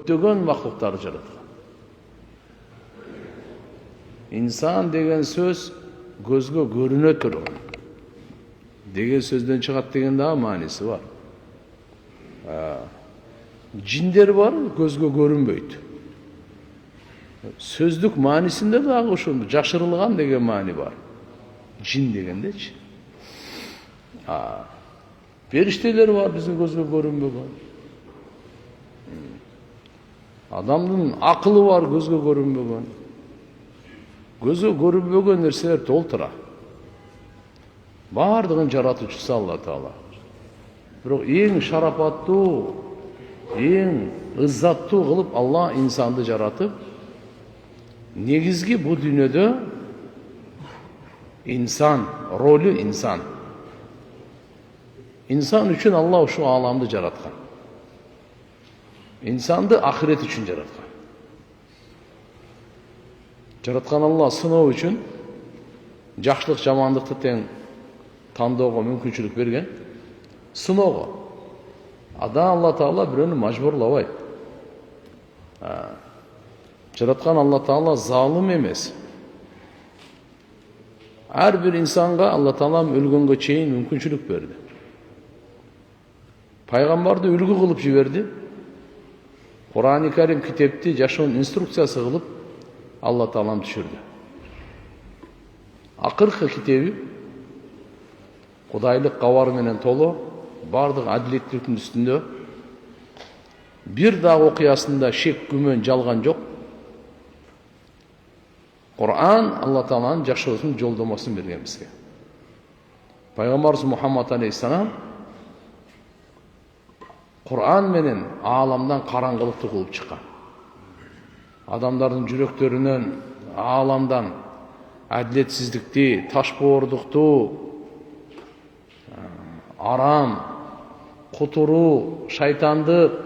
көптөгөн мактуктарды жараткан. İnsan деген söz gözgө görünө турган деген сөздөн чыгат деген дагы мааниси бар. Жиндер бар, көзгө көрүнбөйт. Сөздүк маанисинде дагы ошол жашырылган деген маани бар. Жин дегендечи. Периштелер бар, биздин көзгө көрүнбөгөн. Адамдын акылы бар, көзгө көрүнбөгөн. Көзгө көрүнбөгөн нерселер толтура. Бардыгын жаратуучусу Алла Таала. Бирок эң шарапаттуу, эң ыззаттуу кылып Алла инсанды жаратып, негизги бу дүйнөдө инсан, ролу инсан. İnsan üçün Allah şu alamda жараткан. İnsandı ahiret üçün жараткан. Жараткан Allah сыноо üçün, жакшылык жамандыкты тең тандоого мүмкүнчүлүк берген. Сыноого. Ада Алла Таала бирөөнү мажбурлабайт. Жараткан Алла Таала залым эмес. Ар бир инсанга Алла Таала өлгөнгө чейин мүмкүнчүлүк берди. Пайгамбарды үлгү кылып жиберди. Кур'ан-ы Карим китепти жашоонун инструкциясы кылып Алла Таалам түшүрдү. Акыркы китеби Кудайлык кабар менен толо, бардык адилеттүүлүктүн үстүндө. Бир дагы окуясында шек, күмөн, жалган жок. Кур'ан Алла Тааланын жашоосунун жолдомосун берген бизге. Пайгамбарыбыз Мухаммад алейхиссалам Kur'an менен аламдан караңгылыкты кууп чыккан. Адамдардын жүрөктөрүнөн аламдан адилетсиздикти, ташбоордукту, арам, кутуруу, шайтандык,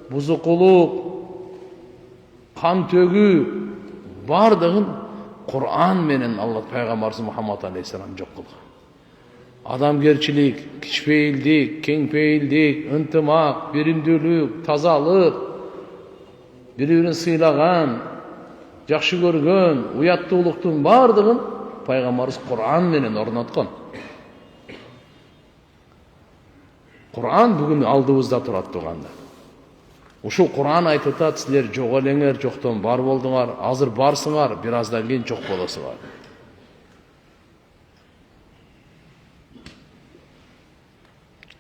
бузукулук, кан төгүү бардыгын Kur'an менен Алла пайгамбарыбыз Мухаммад алейхиссалам жок кылган. Адамгерчилик, кичпейилдик, кеңпейилдик, ынтымак, биримдүүлүк, тазалык, бири-бирин сыйлаган, жакшы көргөн, уяттуулуктун бардыгын пайгамбарыбыз Кур'ан менен орноткон. Кур'ан бүгүн алдыбызда турат турганда. Ушул Кур'ан айтып атат, силер жок элеңер, жоктон бар болдуңар, азыр барсыңар, бир аздан кийин жок болосуңар.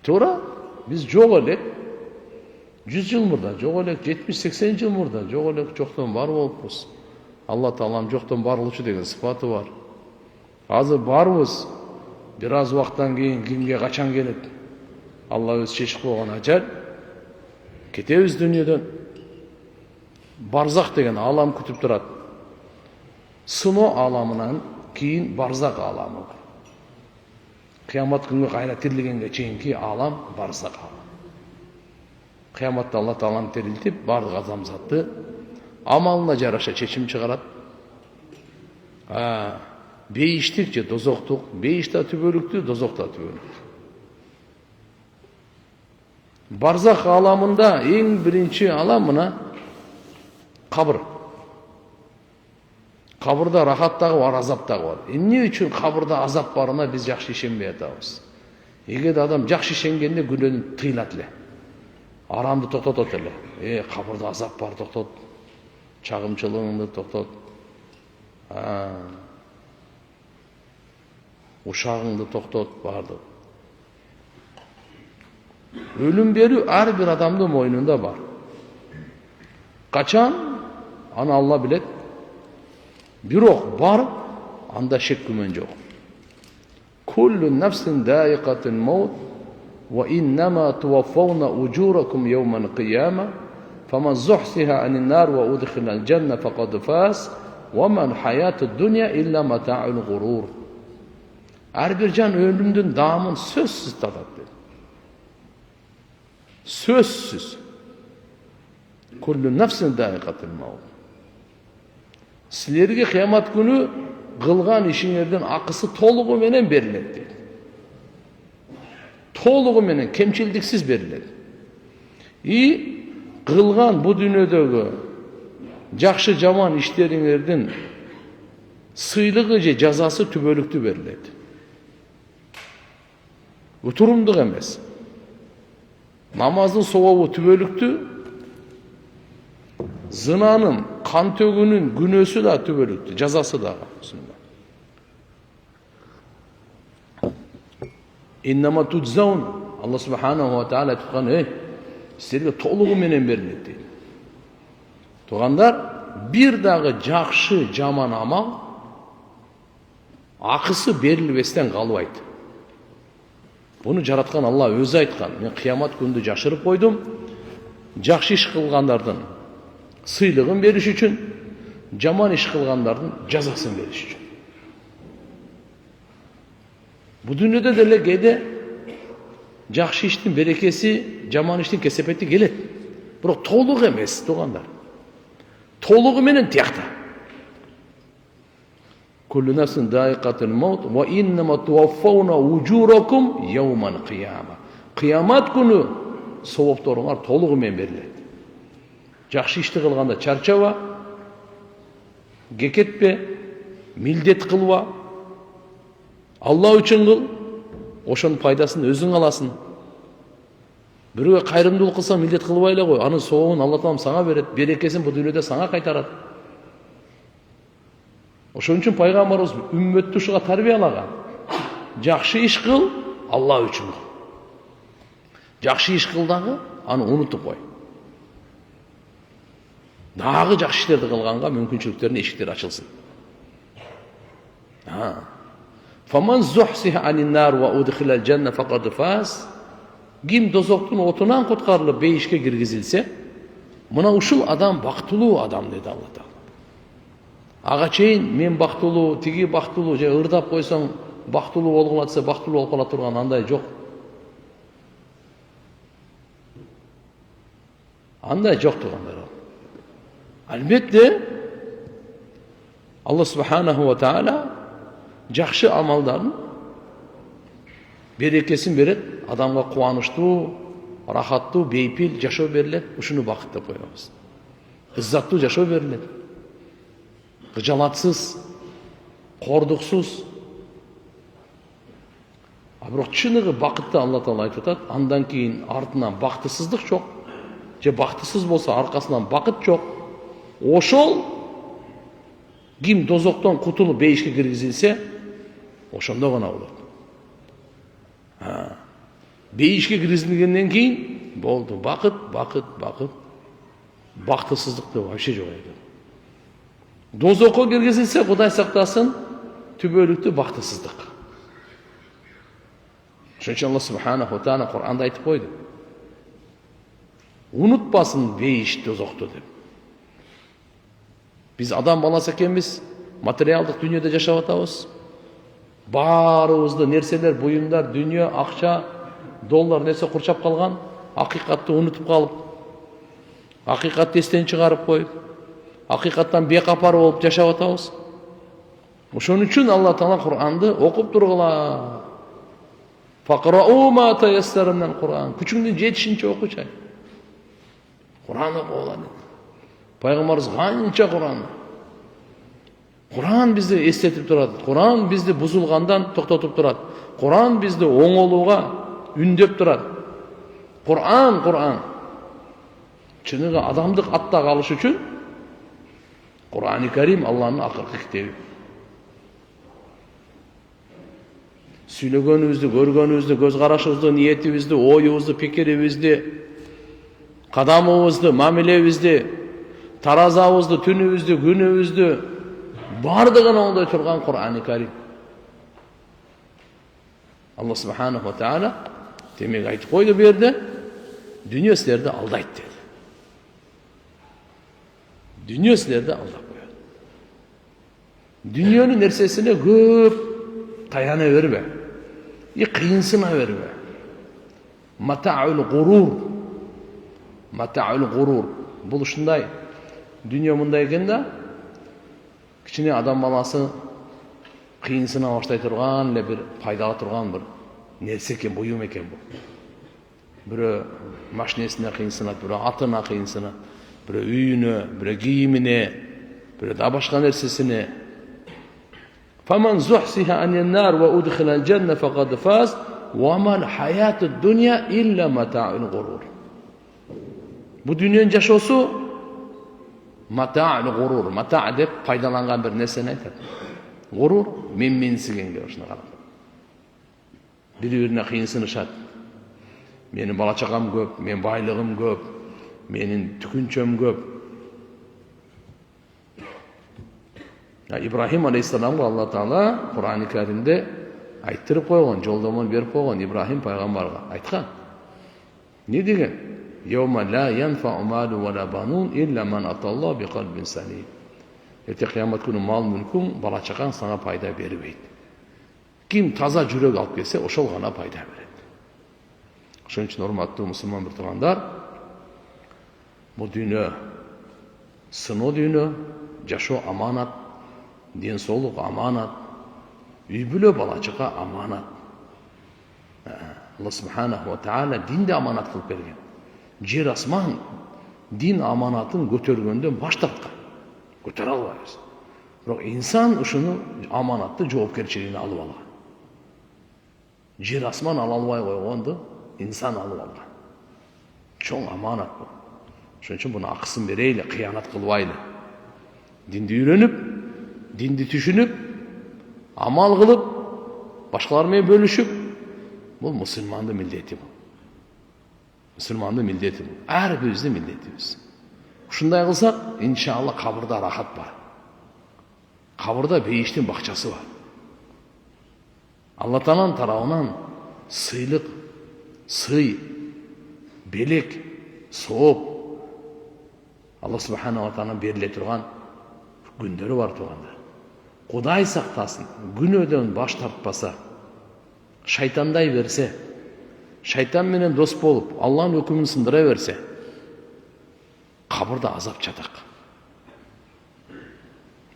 Тура biz жок элек 100 жыл мурда, жок элек 70-80 жыл мурда, жок элек жоктон бар болуппуз. Алла Таалам жоктон барылуучу деген сыпаты бар. Азыр барбыз. Бир аз убакыттан кийин кимге качан келет? Алла өз чечип койгон ажал. Кетебиз дүйнөдөн. Барзак деген алам күтүп турат. Сыноо аламынан кийин барзак аламы бар. Кыямат күнгө кайра тирилгенге чейинки алам барзак алам. Кыяматта Алла Таалам тирилтип, бардык адамзатты амалына жараша чечим чыгарат. Бейиштик же дозоктук, бейишта түбөлүктүү, дозокта түбөлүктүү. Барзак аламында эң биринчи алам мына кабыр. Кабырда рахат дагы бар, азап дагы бар. Эмне үчүн кабырда азап барына биз жакшы ишенбей атабыз? Эгер адам жакшы ишенгенде күнөөнү тыйлат эле. Арамды токтотот эле. Кабырда азап бар, токтот. Чагымчылыгыңды токтот. Ушагыңды токтот, бардык. Өлүм берүү ар бир адамдын мойнунда бар. Качан? Аны Алла билет. Бирок бар, анда шек күмөн жок. Kullu nafsin da'iqatul maut wa innama tuwaffawna ujurakum yawmal qiyamah faman zuhziha 'anil nar wa udkhila al-janna faqad faz wa man hayatud dunya illa mata'ul ghurur. Her bir can ölümdün damın sözsüz tadat dedi. Sözsüz. Kullu nafsin da'iqatul maut. Sizlerge kıyamet günü kılgan işinlerden akısı toluğu menen berilet dedi. Toluğu menen kemçildiksiz berilet. кылган бу дүйнөдөгү жакшы жаман иштериңердин сыйлыгы же жазасы түбөлүктүү берилет. Утурумдук эмес. Намаздын сowобу түбөлүктүү, зынанын, кан төгүүнүн күнөөсү да түбөлүктүү, жазасы да. Иннама туджзаун. Алла субханаху ва тааля айткан, силерге толугу менен берилет дейт. Тугандар, бир дагы жакшы жаман амал акысы берилбестен калбайт. Буну жараткан Алла өзү айткан. Мен кыямат күндү жашырып койдум. Жакшы иш кылгандардын сыйлыгын бериш үчүн, жаман иш кылгандардын жазасын бериш үчүн. Бу дүйнөдө деле кээде жакшы иштин берекеси, жаман иштин кесепети келет. Бирок толук эмес, тугандар. Толугу менен тиякта. Kullu nafsin da'iqatul maut wa innama tuwaffawna ujurakum yawmal qiyamah. Kıyamet günü sowopторуңар толугу менен берилет. Жакшы ишти кылганда чарчаба, кекетпе, милдет кылба. Алла үчүн кыл, ошонун пайдасын өзүң аласың. Бирөөгө кайрымдуулук кылсаң милдет кылбай эле кой. Анын сообун Алла Таалам сага берет, берекесин бу дүйнөдө сага кайтарат. Ошон үчүн пайгамбарыбыз үммөттү ушуга тарбиялаган. Жакшы иш кыл, Алла үчүн кыл. Жакшы иш кыл дагы, аны унутуп кой. Дагы жакшы иштерди кылганга мүмкүнчүлүктөрдүн эшиктери ачылсын. Фаман зухсиха анин нар ва удхилал жанна факад фаз. Ким дозоктун отунан куткарылып бейишке киргизилсе, мына ушул адам бактылуу адам деди Алла Таала. Ага чейин мен бактылуу, тиги бактылуу, же ырдап койсоң бактылуу болгула десе бактылуу болуп кала турган андай жок. Андай жок тугандар. Албетте Алла субханаху ва тааля жакшы амалдардын берекесин берет, адамга кубанычтуу, рахаттуу, бейпил жашоо берилет, ушуну бакыт деп коебуз. Иззаттуу жашоо берилет. Кыжалатсыз, кордуксуз. Бирок чыныгы бакытты Алла Таала айтып атат, андан кийин артынан бактысыздык жок. Же бактысыз болсо аркасынан бакыт жок. Ошол ким дозоктон кутулуп бейишке киргизилсе, ошондо гана болот. Бейишке киргизилгенден кийин болду. Бакыт, бакыт, бакыт. Бактысыздыкты вообще жок экен. Дозокко киргизилсе, Кудай сактасын, түбөлүктүү бактысыздык. Ошон үчүн Алла субханаху тааля Кур'анда айтып койду. Унутпасын бейиш дозокту деп. Биз адам баласы экенбиз, материалдык дүйнөдө жашап атабыз. Баарыбызды нерселер, буюмдар, дүйнө, акча, доллар нерсе курчап калган, акыйкатты унутуп калып, акыйкатты эстен чыгарып коюп, акыйкаттан бекапар болуп жашап атабыз. Ошон үчүн Алла Таала Кур'анды окуп тургула. Фақрау ма таяссара минал Кур'ан. Күчүңдүн жетишинче окучай. Кур'ан окула dedi. Пайгамбарыбыз канча Кур'ан бизди эстетип турат. Кур'ан бизди бузулгандан токтотуп турат. Кур'ан бизди оңолууга үндөп турат. Кур'ан. Чыныгы адамдык атта калыш үчүн Кур'ан-ы Карим Алланын акыркы китеби. Сүйлөгөнүбүздү, көргөнүбүздү, көз карашыбызды, ниетибизди, оюбузду, пикирибизди, кадамыбызды, мамилебизди, таразабызды, түнүбүздү, күнүбүздү бардыгын оңдой турган Кур'ан-ы Карим. Алла субханаху ва тааля демек айтып койду бу жерде, дүйнө силерди алдайт деди. Дүйнө силерди алдап коет. Дүйнөнүн нерсесине көп таяна бербе. Кыйынсына бербе. Матаул гурур. Бул ушундай дүйнө мындай экен да, кичине адам баласы кыйынсына баштай турган эле бир пайдала турган бир нерсе экен, буюм экен бул. Biri машинесine kıyınсынат, biri atına kıyınsınat, biri үйüne, biri giyimine, biri daha başka nersesine. فَمَنْ زُحْسِهَ عَنِ النَّارِ وَاُدْخِلَ الْجَنَّةَ فَقَدْ فَازَ وَمَا الْحَيَاةُ الدُّنْيَا إِلَّا مَتَاعُ الْغُرُورِ. Bu dünyanın yaşosu mata'ul gurur. Mata' deb paydalangan bir nerseni aytadi. Gurur menmensigenge ушуну карап. Бири-бирине кыйынсынышат. Менин бала чагам көп, менин байлыгым көп, менин түкүнчөм көп. İbrahim Aleyhisselam'a Allah Teala Kur'an-ı Kerim'de ayttırıp koygan, joldomon berip koygan İbrahim peygamberge aytkan. Ne degen? Yevme la yenfa'u malu ve la banun illa men atallah bi kalbin salim. Erte kıyamet günü mal mülkün bala çakan sana payda beribeydi. Kim taza jürek alıp gelse oşol gana payda beredi. Şunun için hormatlı Müslüman bir tuğandar, bu dünya sınoo dünya, jaşoo amanat, денсаулық аманат, үй бүлө бала чака аманат. Алла Субханаху ва Тааля динде аманат кылып берген. Жер асман дин аманатын көтөргөндөн баш тарткан. Көтөрө албайбыз. Бирок инсан ушуну аманатты жоопкерчилигине алып алган. Жер асман ала албай койгонду инсан алып алган. Чоң аманат бул. Ошон үчүн буну акысын берейли, кыянат кылбайлы. Динди үйрөнүп, dindi түшүнүп, амал кылып, башкалар менен бөлүшүп, бул мусулмандын милдети бул. Мусулмандын милдети бул. Ар биздин милдетибиз. Ушундай кылсак, иншалла кабырда рахат бар. Кабырда бейиштин бакчасы бар. Алла Тааланын тарабынан сыйлык, сый, белек, сооп Алла Субханаху ва Тааlanын бериле турган күндөрү бар туганда. Кудай сактасын, күнөөдөн баш тартпаса, шайтандай берсе, шайтан менен дос болуп, Алланын өкүмүн сындыра берсе, кабырда азап жатак.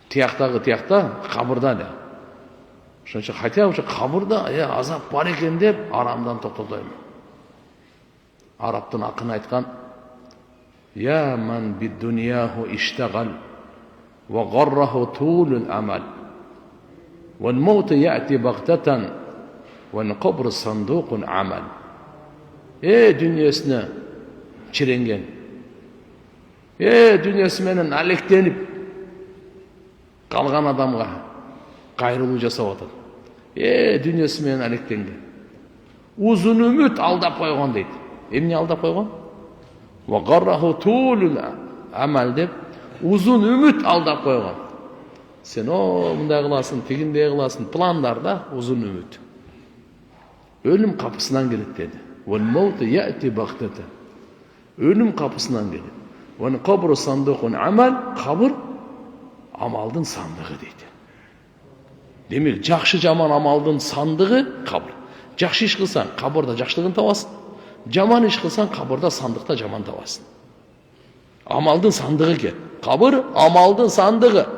Тияктагы тиякта, кабырда эле. Ошон үчүн хотя ушу кабырда азап бар экен деп арамдан токтотойм. Арабтын акыны айткан: "Я ман бид-дуньяху иштагал وغره طول الأمل والموت يأتي بغتة والقبر صندوق عمل." Dünyasına çirengen, dünyası menen alektenip kalgan adamga kayrılуу жасап атат. Dünyası menen alektengen. Uzun ümit aldap koygan deydi. Emne aldap koygan? وغره طول الأمل deb uzun ümit aldap koygan. Sen mындай kılasın, tigindey kılasın, planlarda uzun ümit. Ölüm kapısından gelir dedi. وَالْمَوْتِ يَأْتِ بَغْتَةً. Ölüm kapısından gelir. وَالْقَبْرُ صَنْدُقٌ عَمَلٍ. Kabır amaldın sandığı deydi. Demek жақшы жаман амалдын sandığı kabır. Жақшы iş kılsan kabırda жақшылығын табасın. Жаман iş kılsan kabırda sandıkta жаман табасın. Amaldın sandığı ket. Kabır amaldın sandığı.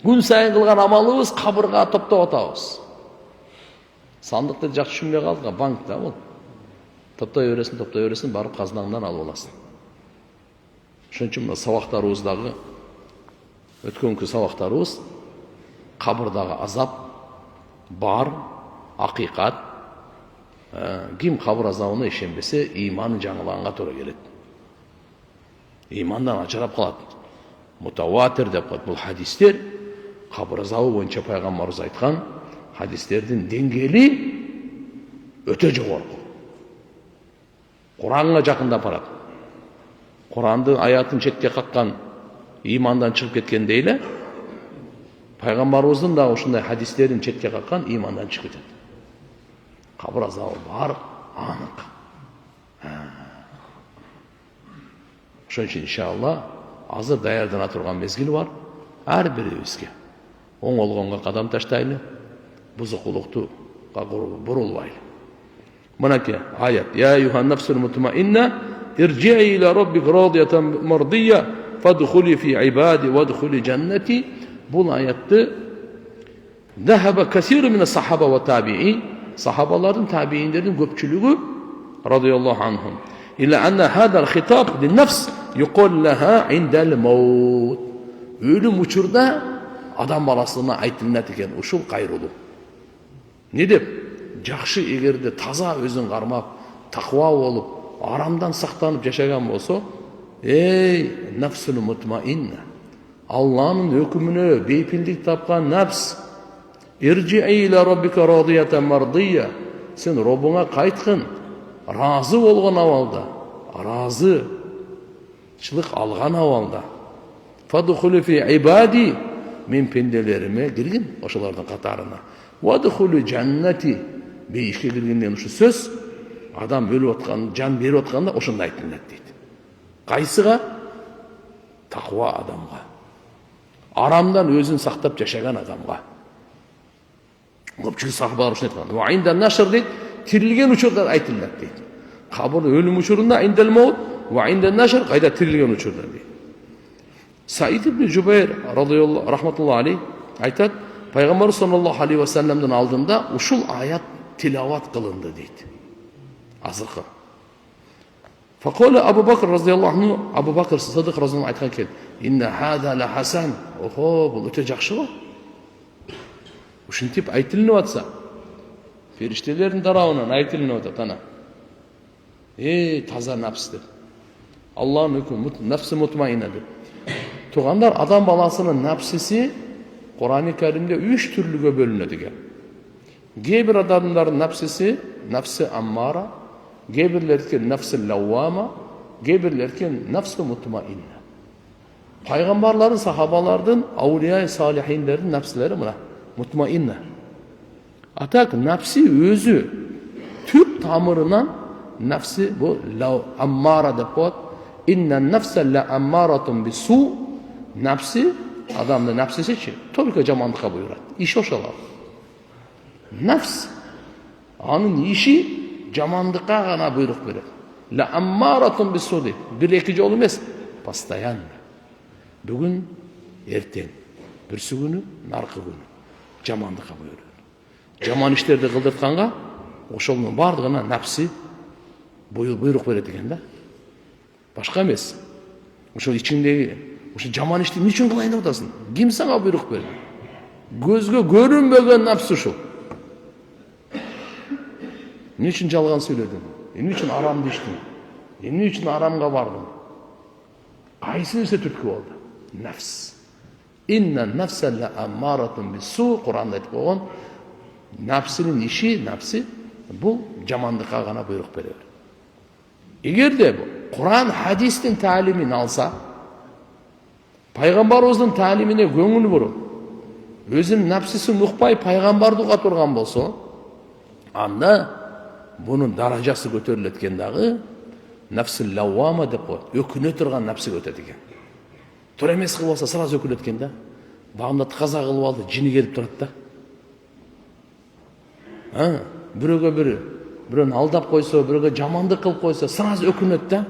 Gün sayın kılgan amalыбыз kabırga топтоп атабыз. Sandıkta жақсы түшүнбөй калдык, банкта бул. Топтой бересин, барып казынаңдан алып аласың. Ошон үчүн мына сабактарыбыздагы өткөнкү сабактарыбыз кабырдагы азап бар, акыйкат. Ким кабыр азабына ишенбесе, иманы жаңылганга туура келет. İmandan açarap kalat. Mutawatir dep koyat. Бұл hadisler kabır azabı boyunca Peygamberimiz aytkan hadislerden dengeli öte жогорку. Kur'an'a жақында барат. Kur'an'ın ayatın çetke kakkan imandan çıkıp ketken deyle. Peygamberimizin de uşunday hadislerin çetke kakkan imandan çıkıp ketken. Kabır azabı var, anık. Ошон үчүн иншалла азыр даярдана турган мезгил бар. Ар бирибизге оңолгонго кадам таштайлы, бузукулукту бурулбайлы. Мынакей аят: "Я айюхан нафсул мутмаинна иржи'i ila rabbik radiyatan mardiyya fadkhuli fi ibadi wadkhuli jannati." Bul ayatты zahaba kasirun min as-sahaba ve tabi'in. Sahabaların, tabiinlerin köpçülüğü رضي الله عنهم إلا أن هذا الخطاب للنفس يقول لها عند الموت. Ölüm uçurda adam balasına айтылынат eкен, ушул кайрылуу. Не деп? Жакшы эгерде таза өзүн кармап, таква болуп, арамдан сактанып жашаган болсо, ey nafsul mutmainna, Allah'ın hükmüne beypillik tapkan nefs, irci'i ila rabbika radiyatan mardiyya, sen Rabbına kaytkın, razı olgan avalda, razıçılık algan avalda. Fadkhulu fi ibadi, men pendelerime girgin, oşalardan katarına. Vadkhulu cenneti, beyişke girgenden uşu söz, adam ölüp atkan, can berip atkanda oşunda aytılат deydi. Кайсыга? Takva adamga. Aramdan özün sақтап жашаган адамга. Көпчүлүк сахабалар ушуну айткан. Ва инда нашр дейт, тирилген учурда айтылат дейт. Кабыр өлүм учурунда индел маут, ва инда нашр кайда тирилген учурда дейт. Саид ибн Жубайр радıyallahu rahmetullahi aleyh айтат, Пайгамбар саллаллаху алейхи ва салламдын алдында ушул аят тилават кылынды дейт. Азыркы. فقال أبو بكر رضي الله عنه, أبو بكر الصديق رضي الله عنه قال إن هذا لحسن. бұл өте жақсы ғой. Ушинтип айтылынып атса, периштелердің тарауынан айтылынып атат ана. Таза нәпс деп. Аллахның үкімі нәпсі мутмаина деп. Туғандар адам баласының нәпсісі Құран-ы Кәрімде 3 түрліге бөлінеді екен. Кейбір адамдардың нәпсісі нәпсі аммара, кейбірлердікі нәпсі лауама, кейбірлердікі нәпсі мутмаинна. Пайғамбарлардың, сахабалардың, аулия салихиндердің нәпсілері мына мутмаинна. Атак нәпсі өзі түп тамырынан нәпсі бұл аммара деп болады. Инна нәпсі ла аммаратун бису. Нәпсі, адамның нәпсісі че, только жамандыққа бұйырады. Иші ошалар. Нәпс, аның иші жамандыққа ғана бұйрық береді. Ла аммаратун бису дейді. Бір-екі жол емес, постоянно. Бүгін, ертең, бірсі күні, нарқы күні. Жамандыққа бұйырады. Жаман іштерді қылдыртқанға, ошолның бардығына нәпсі бұйрық береді екен да. Башқа емес. Ошол içindегі жаман ішті не үшін қылайын деп отырсың? Кім саңа бұйрық берді? Көзге көрінбеген нәпсі ошол. Не үшін жалған сөйледің? Не үшін арамды іштің? Не үшін арамға бардың? Қайсы нәрсе түрткі болды? Нәпс. Инна нәфсә ла аммаратун бису. Құранда айтып қойған. Нәпсінің іші, нәпсі бұл жамандыққа ғана бұйрық береді. Егер де Құран хадистің тәлімін алса, пайғамбарымыздың тәліміне көңіл бұрып, өзінің нәпсісін ұқпай пайғамбарды ұға тұрған болса, анда бұның даражасы көтерілеткендағы нәпсі лауама деп қойды. Өкіне тұрған нәпсі көтеді екен. Тұр емес қыл болса, сразу өкілеткен да. Бағымда қаза қылып алды, жini келіп тұрады да. Біреуге бірі, біреуін алдап қойса, біреуге жамандық қылып қойса, сразу өкінеді да.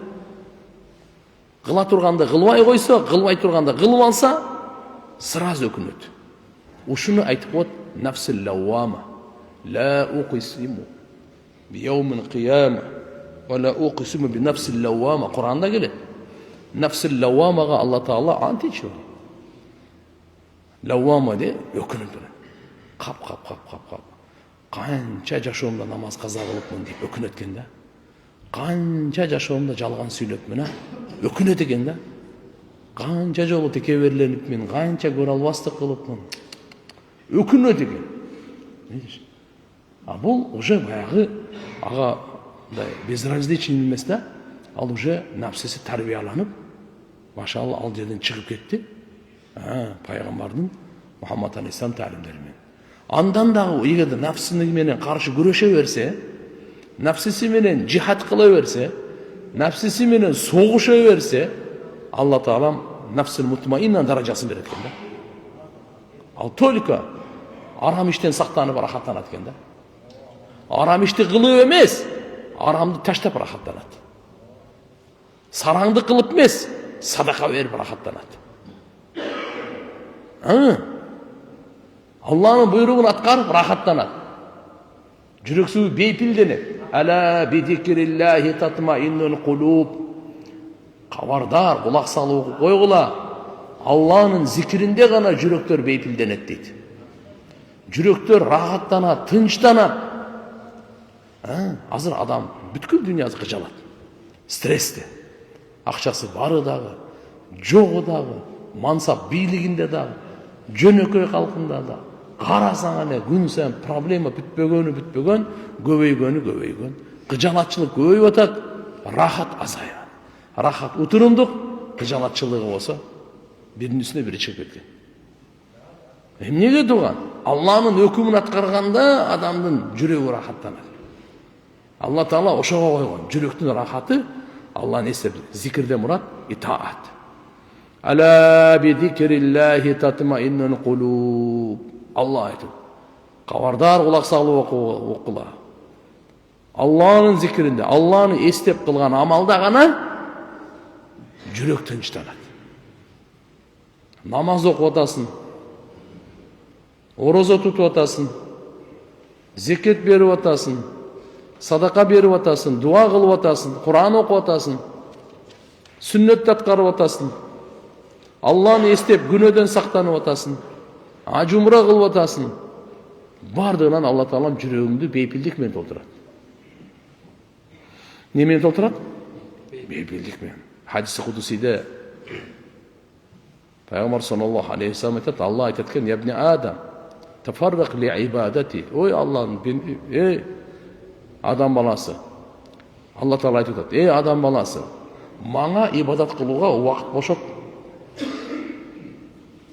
Қыла тұрғанда қылбай қойса, қылбай тұрғанда қылып алса, сразу өкінеді. Ушыны айтып қойды, нәпсі лауама. Ла уқисиму бияумин қияма, ва ла уқисиму би нәпсі лауама. Құранда келеді. Нәпсі лауамаға Алла Тағала ант етші. Лауама де өкінеді. Қап. Қанша жашуымда намаз қаза қылыпмын деп өкінеткен да. Қанша жашуымда жалған сөйлеп мына өкінет екен да. Қанша жолы текеберленіп мен, қанша көралбастық қылыпмын. Өкінет екен. Бұл уже баяғы аға безразличный емес да. Ал уже нәпсісі тәрбияланып, машалла ал жерден шығып кетті. Пайғамбардың Мұхаммад алейхиссалам тәлімдерімен. Андан дағы егерде нәпсіменен қаршы күреше берсе, нәпсісіменен жихад қыла берсе, нәпсісіменен соғыша берсе, Алла Тағалам нәпсіл мутмаиннан даражасын береді екен да. Ал только арам іштен сақтанып рахаттанады екен да. Арам ішті қылып емес, арамды таштап рахаттанады. Сараңды қылып емес, садақа беріп рахаттанады. Алланың бұйрығын атқарып рахаттанады. Жүрексүү бейпилденет. Ала бидикриллахи татмаиннул кулуб. Кабардар, кулак салып койгула. Алланын зикиринде гана жүрөктөр бейпилденет дейт. Жүрөктөр рахаттанат, тынчтанат. Азыр адам бүткүл дүйнөсү кыжалат. Стрессте. Акчасы бары дагы, жогу дагы, мансап бийлигинде дагы, жөнөкөй калкында да. Карасаң эле күн сайын проблема бүтпөгөн, көбөйгөн. Кыжалатчылык көбөйүп атат, рахат азайат. Рахат утурумдук, кыжалатчылыгы болсо биринин үстүнө бири чыгып кеткен. Эмнеге турган? Алланын өкүмүн аткарганда адамдын жүрөгү рахаттанат. Алла Таала ошого койгон. Жүрөктүн рахаты Алланы эстеп, зикирде мурат итаат. Ала бидикриллахи татмаиннул кулуб. Алла айтып, кабардар кулак салып окула. Алланын зикиринде, Алланы эстеп кылган амалда гана жүрөк тынчтанат. Намаз окуп атасың, орозо тутуп атасың, зекет берип атасың, садака берип атасың, дуа кылып атасың, Кур'ан окуп атасың, сүннөт аткарып атасың, Алланы эстеп күнөөдөн сактанып атасың, ажумра кылып атасың. Бардыгынан Алла Таалам жүрөгүңдү бейпилдик менен толтурат. Не менен толтурат? Бейпилдик менен. Хадиси кудусиде Пайгамбар саллаллаху алейхи ва саллям айтат, Алла айтат экен: "Я ибни Адам, тафаррак ли ибадати." Ой Аллахын, адам баласы. Алла Таала айтат: "Эй адам баласы, мага ибадат кылууга убакыт бошот."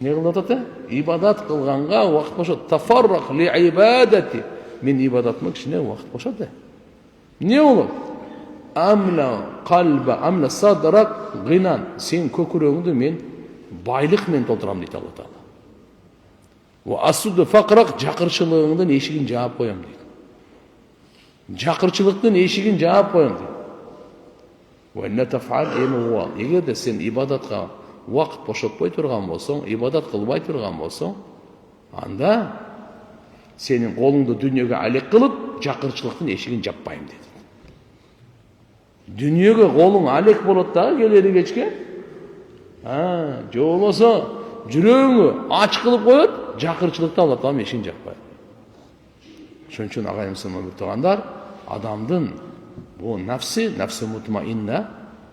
Не кылып атат? Ибадат кылганга убакыт бошот. Тафаррак ли ибадати. Мен ибадатыма кичине убакыт бошот да. Не болот? Амла калба, амла садрак гинан. Сен көкүрөгүңдү мен байлык менен толтурам дейт Алла Таала. Ва асуду факрак, жакырчылыгыңдын эшигин жаап коем дейт. Жакырчылыктын эшигин жаап коем дейт. Ва инна тафал эмуа. Эгерде сен ибадатка вакыт бошотпой турган болсоң, ибадат кылбай турган болсоң, анда сенин колуңду дүйнөгө алек кылып, жакырчылыктын эшигин жаппайм дейт. Дүйнөгө колуң алек болот дагы келери кечке. Же болбосо жүрөгүңү ач кылып коет, жакырчылыкта Алла Таалам эшигин жаппайт. Ошон үчүн агайым сынып тургандар, адамдын бу нафси мутмаинна,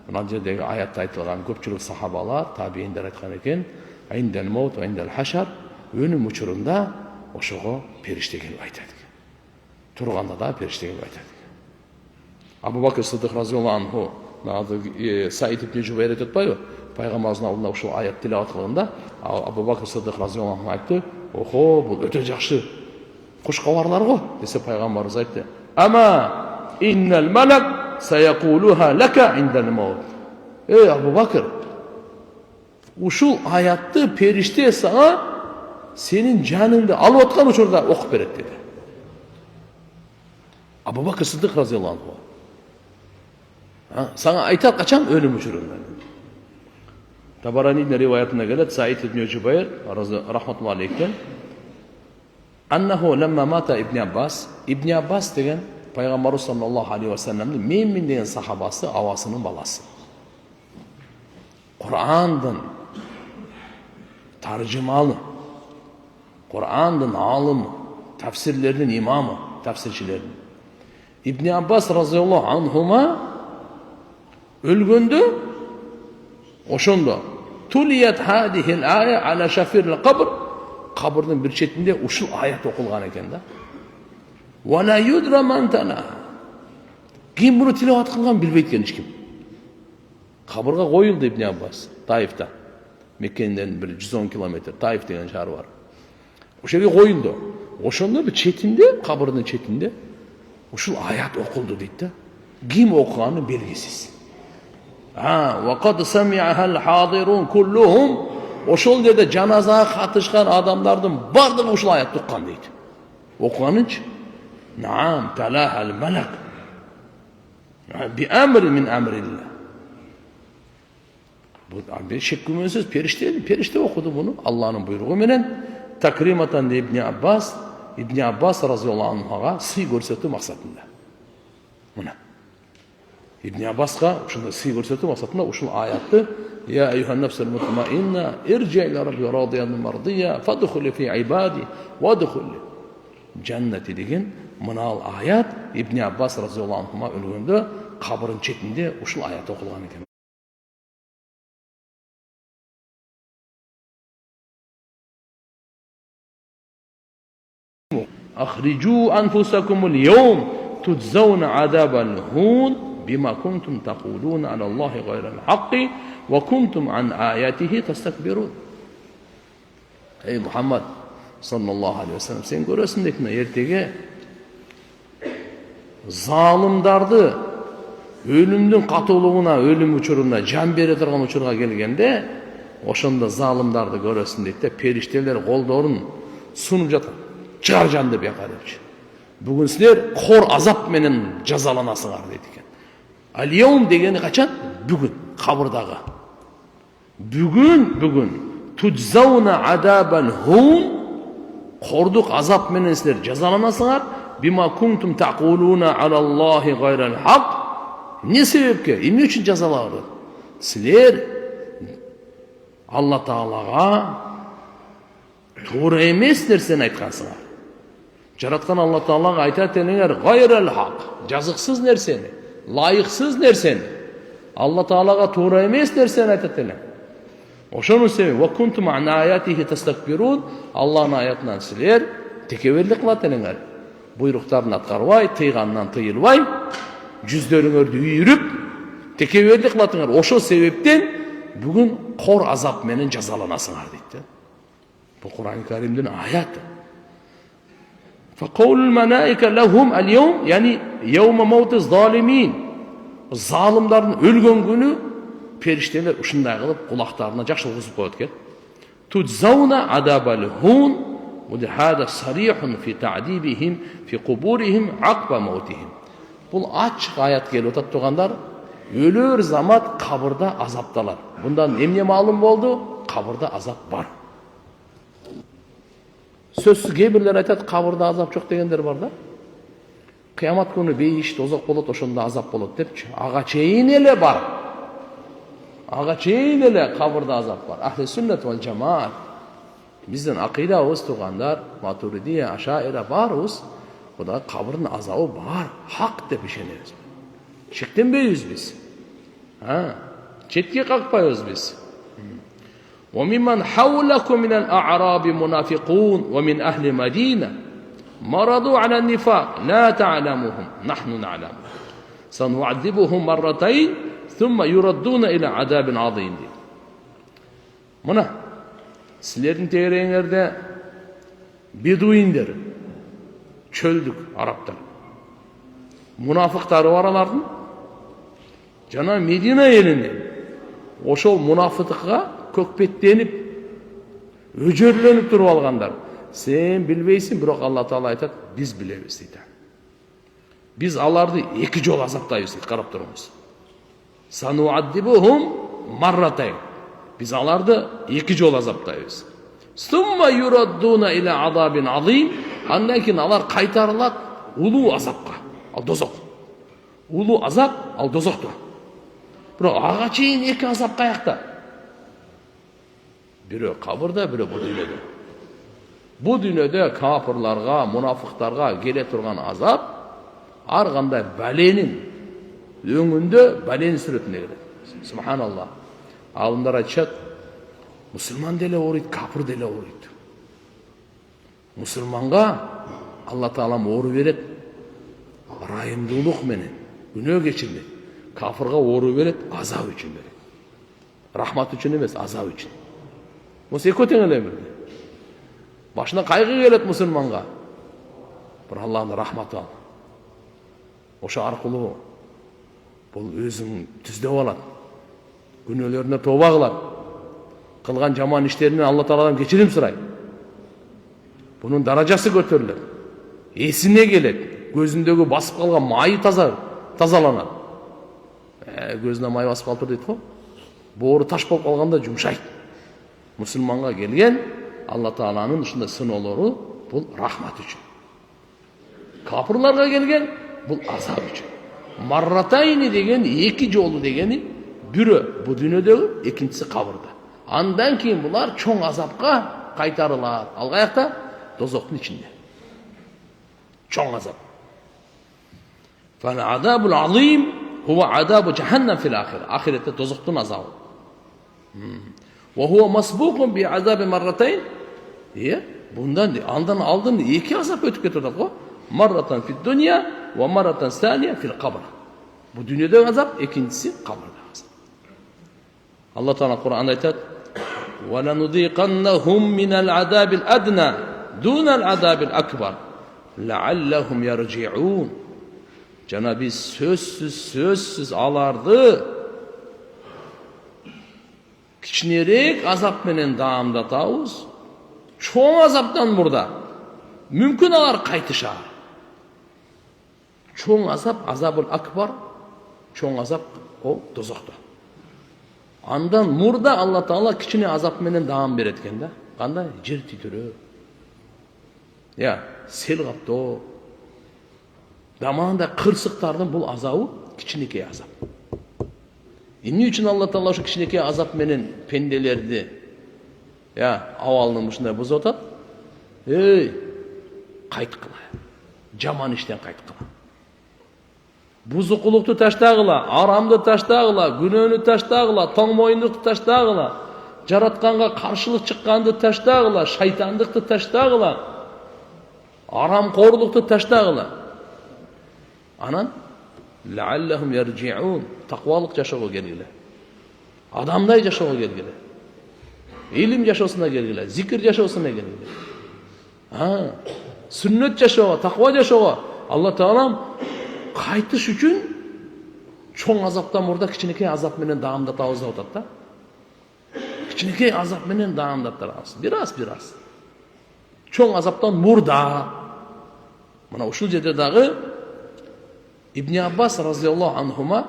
мына жердеги аятта айтылган көпчүлүк сахабалар, табииндер айткан экен, индал маут ва индал хашар, өлүм учурунда ошого периште келип айтат экен. Турганда да периште келип айтат экен. Абу Бакр Сиддик разияллаху анху, Саид ибн Жубайр айтып атпайбы? Пайгамбарыбыздын алдында ушул аят тилават кылганда, Абу Бакр Сиддик разияллаху анху айтты: "Охо, бул өтө жакшы куш кабарлар го", десе пайгамбарыбыз айтты: "Ама иннал малак саякулуха лака индал маут." Эй Абу Бакр, ушул аятты периште сага сенин жаныңды алып аткан учурда окуп берет деди. Абу Бакр Сиддик разияллаху анху. Сага айтат качан? Өлүм учурунда. Табаранидин риваятында келет, Саид ибн Жубайр рахматуллаху алейхтен, аннаху ламма мата ибн Аббас деген пайгамбарыбыз саллаллаху алейхи ва салламдын Меймин деген сахабасы, авасынын баласы. Кур'андын таржымалы, Кур'андын алымы, тафсирлердин имамы, тафсирчилердин. Ибн Аббас разияллаху анхума өлгөндө ошондо тулият хадихил ая ала шафирил кабр, кабырдын бир четинде ушул аят окулган экен да. Вала юдра мантана. Ким муну тилават кылган билбейт экен эч ким. Кабырга коюлду Ибн Аббас Таифта. Меккеден бир 110 километр Таиф деген шаар бар. Ошо жерге коюлду. Ошондо бир четинде, кабырдын четинде ушул аят окулду дейт да. Ким окуганы белгисиз. وقد سمعها الحاضرون كلهم. Ошол жерде жаназага катышкан адамдардын бардыгы ушул аят уккан дейт. Окуганынчы? Наам талахал малак. Би амр мин амрилла. Бу шек күмөнсүз периште окуду муну Алланын буйругу менен. Такриматан Ибн Аббас Ибн Аббас разияллаху анхуга сый көрсөтүү максатында. Мына Ибн Аббасқа ушундай сый көрсөтүү максатында ушул аятты Я айюхан нафсул мутмаинна ирджи иля рабби радиян мардия фадхули фи ибади вадхули жаннати деген мына аят Ибн Аббас разияллаху анхуга өлгөндө кабырдын четинде ушул аят окулган экен. أخرجوا أنفسكم اليوم تجزون عذاب الهون بما كنتم تقولون على الله غير الحق وكنتم عن آياته تستكبرون. Ey Muhammed sallallahu aleyhi ve sellem sen görösүң дейт мына эртеге залымдарды өлүмдүн катуулугуна, өлүм учуруна, жан бере турган учурга келгенде ошондо залымдарды көрөсүң дейт да, периштелер колдорун сунуп жатат. Чыгар жанды бияка депчи. Бүгүн силер кор азап менен жазаланасыңар дейт экен. Ал-йаум дегени качан? Бүгүн, кабырдагы. Бүгүн туджзауна адабан хун, кордук азап менен силер жазаланасыңар. Бима кунтум тaquluna алаллахи гайрал хак. Не себепке? Эмне үчүн жазаланды? Силер Алла Таалага туура эмес нерсени айткансыңар. Жараткан Алла Таалага айтат элеңер гайрал хак, жазыксыз нерсени, лайыксыз нерсени. Алла Таалага туура эмес нерсени айтат элең. Ошонун себеби ва кунтум ан аятихи тастакбирун, Аллахтын аятынан силер текеберлик кылат элеңер. Буйруктарын аткарбай, тыйгандан тыйылбай, жүздөрүңөрдү үйрүп, текеберлик кылатыңар. Ошол себептен бүгүн кор азап менен жазаланасыңар дейт. Bu Kur'an-ı Kerim'den ayet. فَقَوْلُ الْمَلَائِكَ لَهُمْ الْيَوْمِ yani يَوْمَ مَوْتِ الظَّالِمِينَ zalimlerin ölgön günü perişteler uşunday kılıp kulaklarına jakşı okuzуп koyat eкен. تُجْزَوْنَ عَذَابَ الْهُونِ وَهَذَا صَرِيحٌ فِي تَعْذِيبِهِمْ فِي قُبُورِهِمْ عَقْبَ مَوْتِهِمْ. Бұл açık ayet gelip otat turganlar ölür zamat kabırda azaptalar. Bundan emne malum oldu? Kabırda azap var. Сөзсүз кейбірлер айтат, кабырда азап жоқ дегендер бар да. Кыямат күнү бейиш тозок болот, ошондо азап болот депчи. Ага чейин эле бар. Ага чейин эле кабырда азап бар. Ахли сүннет вал жамаат. Биздин акыйдабыз тургандар, Матуридия, Ашаира барбыз. Кудай кабырдын азабы бар, хак деп ишенебиз. Шектенбейбиз биз. Четке какпайбыз биз. وممن حولكم من الأعراب منافقون ومن أهل مدينة مرضوا على النفاق لا تعلمهم نحن نعلمهم سنعذبهم مرتين ثم يردون إلى عذاب عظيم. Мына силердин тегереңерде бедуиндер, чөлдүк арабтар, мунафыктары бар алардын. Жана Медина элинен ошол мунафыктыкка көкпеттенип, өжөрлөнүп туруп алгандар. Сен билбейсиң, бирок Алла Таала айтат, биз билебиз дейт. Биз аларды эки жол азаптайбыз дейт, карап туруңуз. Сануаддибухум марратайн. Биз аларды эки жол азаптайбыз. Сумма юраддуна иля азабин азим. Андан кийин алар кайтарылат улуу азапка, ал дозок. Улуу азап, ал дозокто. Бирок ага чейин эки азап каякта? Бирөө кабырда, бирөө бу дүйнөдө. Бу дүйнөдө капырларга, мунафыктарга келе турган азап ар кандай баленин өңүндө бален сүрөтүнө келет. Субханаллах. Алымдар айтышат, мусулман деле ооруйт, капыр деле ооруйт. Мусулманга Алла Таала оору берет, райымдуулук менен, күнөө кечирилет. Капырга оору берет, азап үчүн берет. Рахмат үчүн эмес, азап үчүн. Осы эки тең эле бирде. Башына кайгы келет мусулманга. Бир Аллахтын рахматы ал. Ошо аркылуу бул өзүн түздөп алат. Күнөөлөрүнө тооба кылат. Кылган жаман иштеринен Алла Тааладан кечирим сурайт. Бунун даражасы көтөрүлөт. Эсине келет. Көзүндөгү басып калган майы тазаланат. Көзүнө май басып калып дейт го. Боору таш болуп калганда жумшайт. Мусулманга келген Алла Тааланын ушундай сыноолору бул рахмат үчүн. Капырларга келген бул азап үчүн. Марратайни деген эки жолу дегени бирөө бу дүйнөдөгү, экинчиси кабырда. Андан кийин булар чоң азапка кайтарылат. Ал каякта? Дозоктун ичинде. Чоң азап. Фал азабул азим хува азабу жаханнам фил ахир. Ахиретте дозоктун азабы. Ва хува масбукун би азаби марратайн. Андан алдын эки азап өтүп кетип атат го. Марратан фид дунья ва марратан сания фил кабр. Бу дүйнөдөгү азап, экинчиси кабырдагы азап. Аллах Таала Кур'анда айтат: "Ва ланудиқаннахум минал азабил адна дунал азабил акбар лааллахум яржиун." Жана биз сөзсүз аларды кичинерээк азап менен даамдатабыз. Чоң азаптан мурда мүмкүн алар кайтышар. Чоң азап, азабул акбар, чоң азап ол дозокто. Андан мурда Алла Таала кичине азап менен даам берет экен да. Кандай? Жер титирөө. Сел каптоо. Даманда кырсыктардын бул азабы кичинекей азап. Эмне үчүн Алла Таала ошо кичинекей азап менен пенделерди абалын ушундай бузуп атат? Кайткыла. Жаман иштен кайткыла. Бузукулукту таштагыла, арамды таштагыла, күнөөнү таштагыла, тоң моюндукту таштагыла, жаратканга каршылык чыкканды таштагыла, шайтандыкты таштагыла, арамкорлукту таштагыла. Анан лааллахум яржиун, таквалык жашоого келгиле. Адамдай жашоого келгиле. Илим жашоосуна келгиле, зикир жашоосуна келгиле. Сүннөт жашоого, таква жашоого Алла Таалам кайтыш үчүн чоң азаптан мурда кичинекей азап менен даамдатабыз деп атат да. Кичинекей азап менен даамдаттырабыз. Бир-аз. Чоң азаптан мурда. Мына ушул жерде дагы Ибн Аббас разияллаху анхума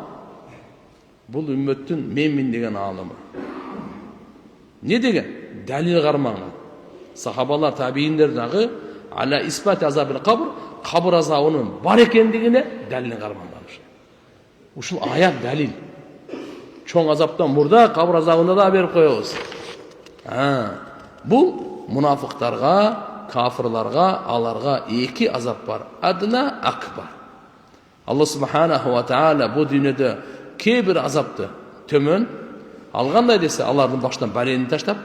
бул үммөттүн менмин деген алымы. Не деген? Далил кармаган. Сахабалар, табииндер дагы аля исбат азабил кабр, кабр азабынын бар экендигине далил кармаган. Ушул аят далил. Чоң азаптан мурда кабр азабында да берип коебуз. Бул мунафыктарга, кафирларга, аларга эки азап бар. Адна акбар. Алла субханаху ва таала бу дүйнөдө кээ бир азапты төмөн алгандай десе, алардын башынан балени таштап,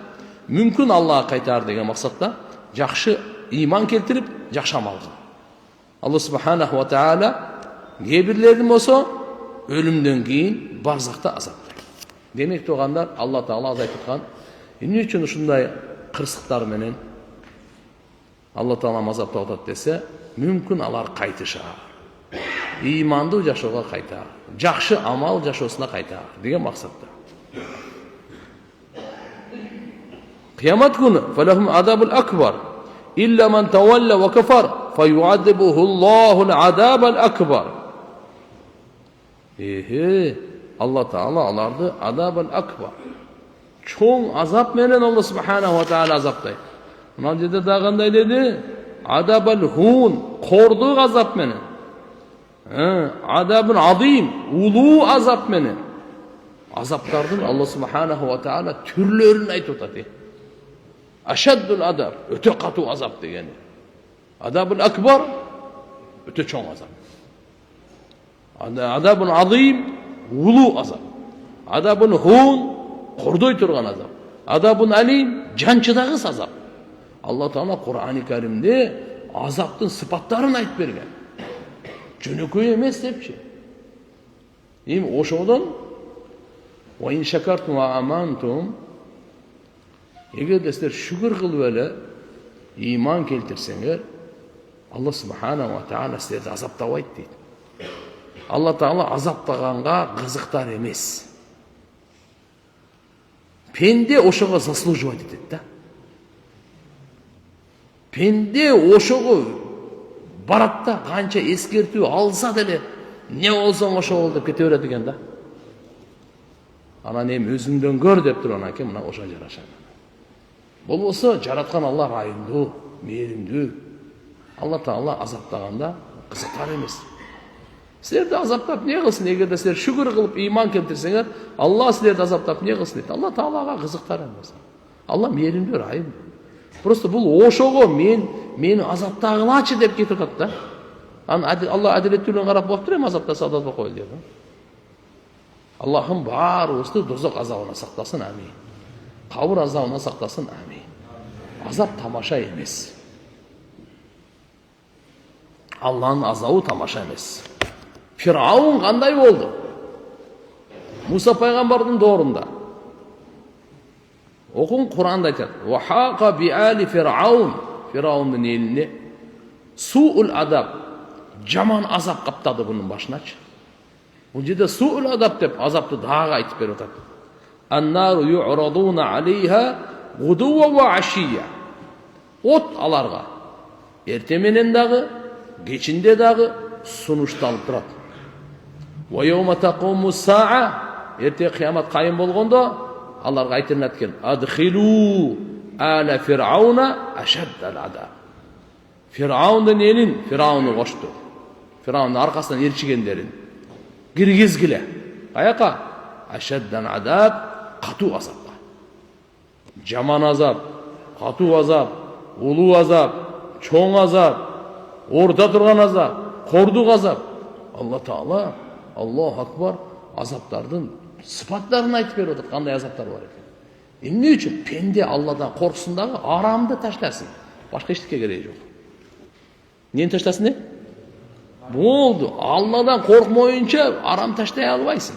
мүмкүн Аллага кайтар деген максатта жакшы иман келтирип, жакшы амал кылып. Алла субханаху ва таала кээ бирлерин болсо өлүмдөн кийин барзакта азаптайт. Демек тугандар, Алла Таала айтып аткан, эмне үчүн ушундай кырсыктар менен Алла Таала азаптап атат десе, мүмкүн алар кайтышар. Имандуу жашоого кайтар, жакшы амал жашоосуна кайтар деген максатта. Кыямат күнү фалахум азабул акбар илля ман тавалла ва кафар фаюадибуху Аллахул азабал акбар. Алла Таала аларды азабул акбар. Чоң азап менен Алла субханаху ва таала азаптайт. Мына жерде да кандай деди? Азабул хун, кордук азап менен. Азабун азим, улуу азап менен. Азаптардын Алла субханаху ва таала түрлөрүн айтып атат. Ашаддул азаб, өтө катуу азап дегени. Азабул акбар, өтө чоң азап. Азабун азим, улуу азап. Азабун хун, кордой турган азап. Азабун алим, жанчыдагыс азап. Алла Таала Кур'ани Каримде азаптын сыпаттарын айтып берген. Жөнөкөй эмес депчи. Ошодон ва ин шакартум ва амантум, эгерде силер шүгүр кылып эле иман келтирсеңер, Алла субханаху ва таала силерди азаптабайт дейт. Алла Таала азаптаганга кызыктар эмес. Пенде ошого заслуживать этет да. Пенде ошого барат да, канча эскертүү алса деле, не болсоң ошо бол деп кете берет экен да. Анан өзүңдөн көр деп туруп анан мына ошо жарашат. Болбосо жараткан Алла райымдуу, мээримдүү. Алла Таала азаптаганда қызықтар емес. Сіздерді азаптап не қылсын? Егер де сіздер шүкір қылып иман келтірсеңер, Алла сіздерді азаптап не қылсын дейді. Алла Тағалаға қызықтар емес. Алла мейірімді, райым. Просто бұл ошоға мені азаптағылачы деп кетіп жатады да. Алла әділеттілігін қарап болып тұр, азаптаса азаптап қойды дейді. Аллахым барымызды дозақ азабына сақтасын, әмин. Қабір азабына сақтасын, әмин. Азап тамаша емес. Алланың азабы тамаша емес. Фирауын қандай болды? Муса пайғамбардың дорында. Оқың, Құранды айтады. Вахақа биали фирауын. Фирауындың еліне суул адаб, жаман азап қаптады бұның башыначы. Бұл жерде суул адаб деп азапты дағы айтып беріп отады. Аннару ю'радуна алейха гудуа ва ашия. От аларға ертеменен дағы, кечінде дағы сұнышталып тұрады. Ва йаума тақуму саа, ерте қиямат қайым болғанда аларға айтылады екен: адхилу ала фирауна ашаддал адаб. Фираундың елін, Фирауны қошты. Фирауның арқасынан ерчігендерін кіргізгіле. Қаяқа? Ашаддан адаб, қату азапқа. Жаман азап, қату азап, улу азап, чоң азап, орта тұрған азап, қордық азап. Алла Тағала, Аллаху акбар, азаптардың сыпаттарын айтып беріп отыр, қандай азаптар бар екен. Не үшін? Пенде Алладан қорқысындағы арамды таштасын. Башқа ештеңеге керегі жоқ. Нені таштасын не? Болды. Алладан қорқмайынша арам таштай албайсың.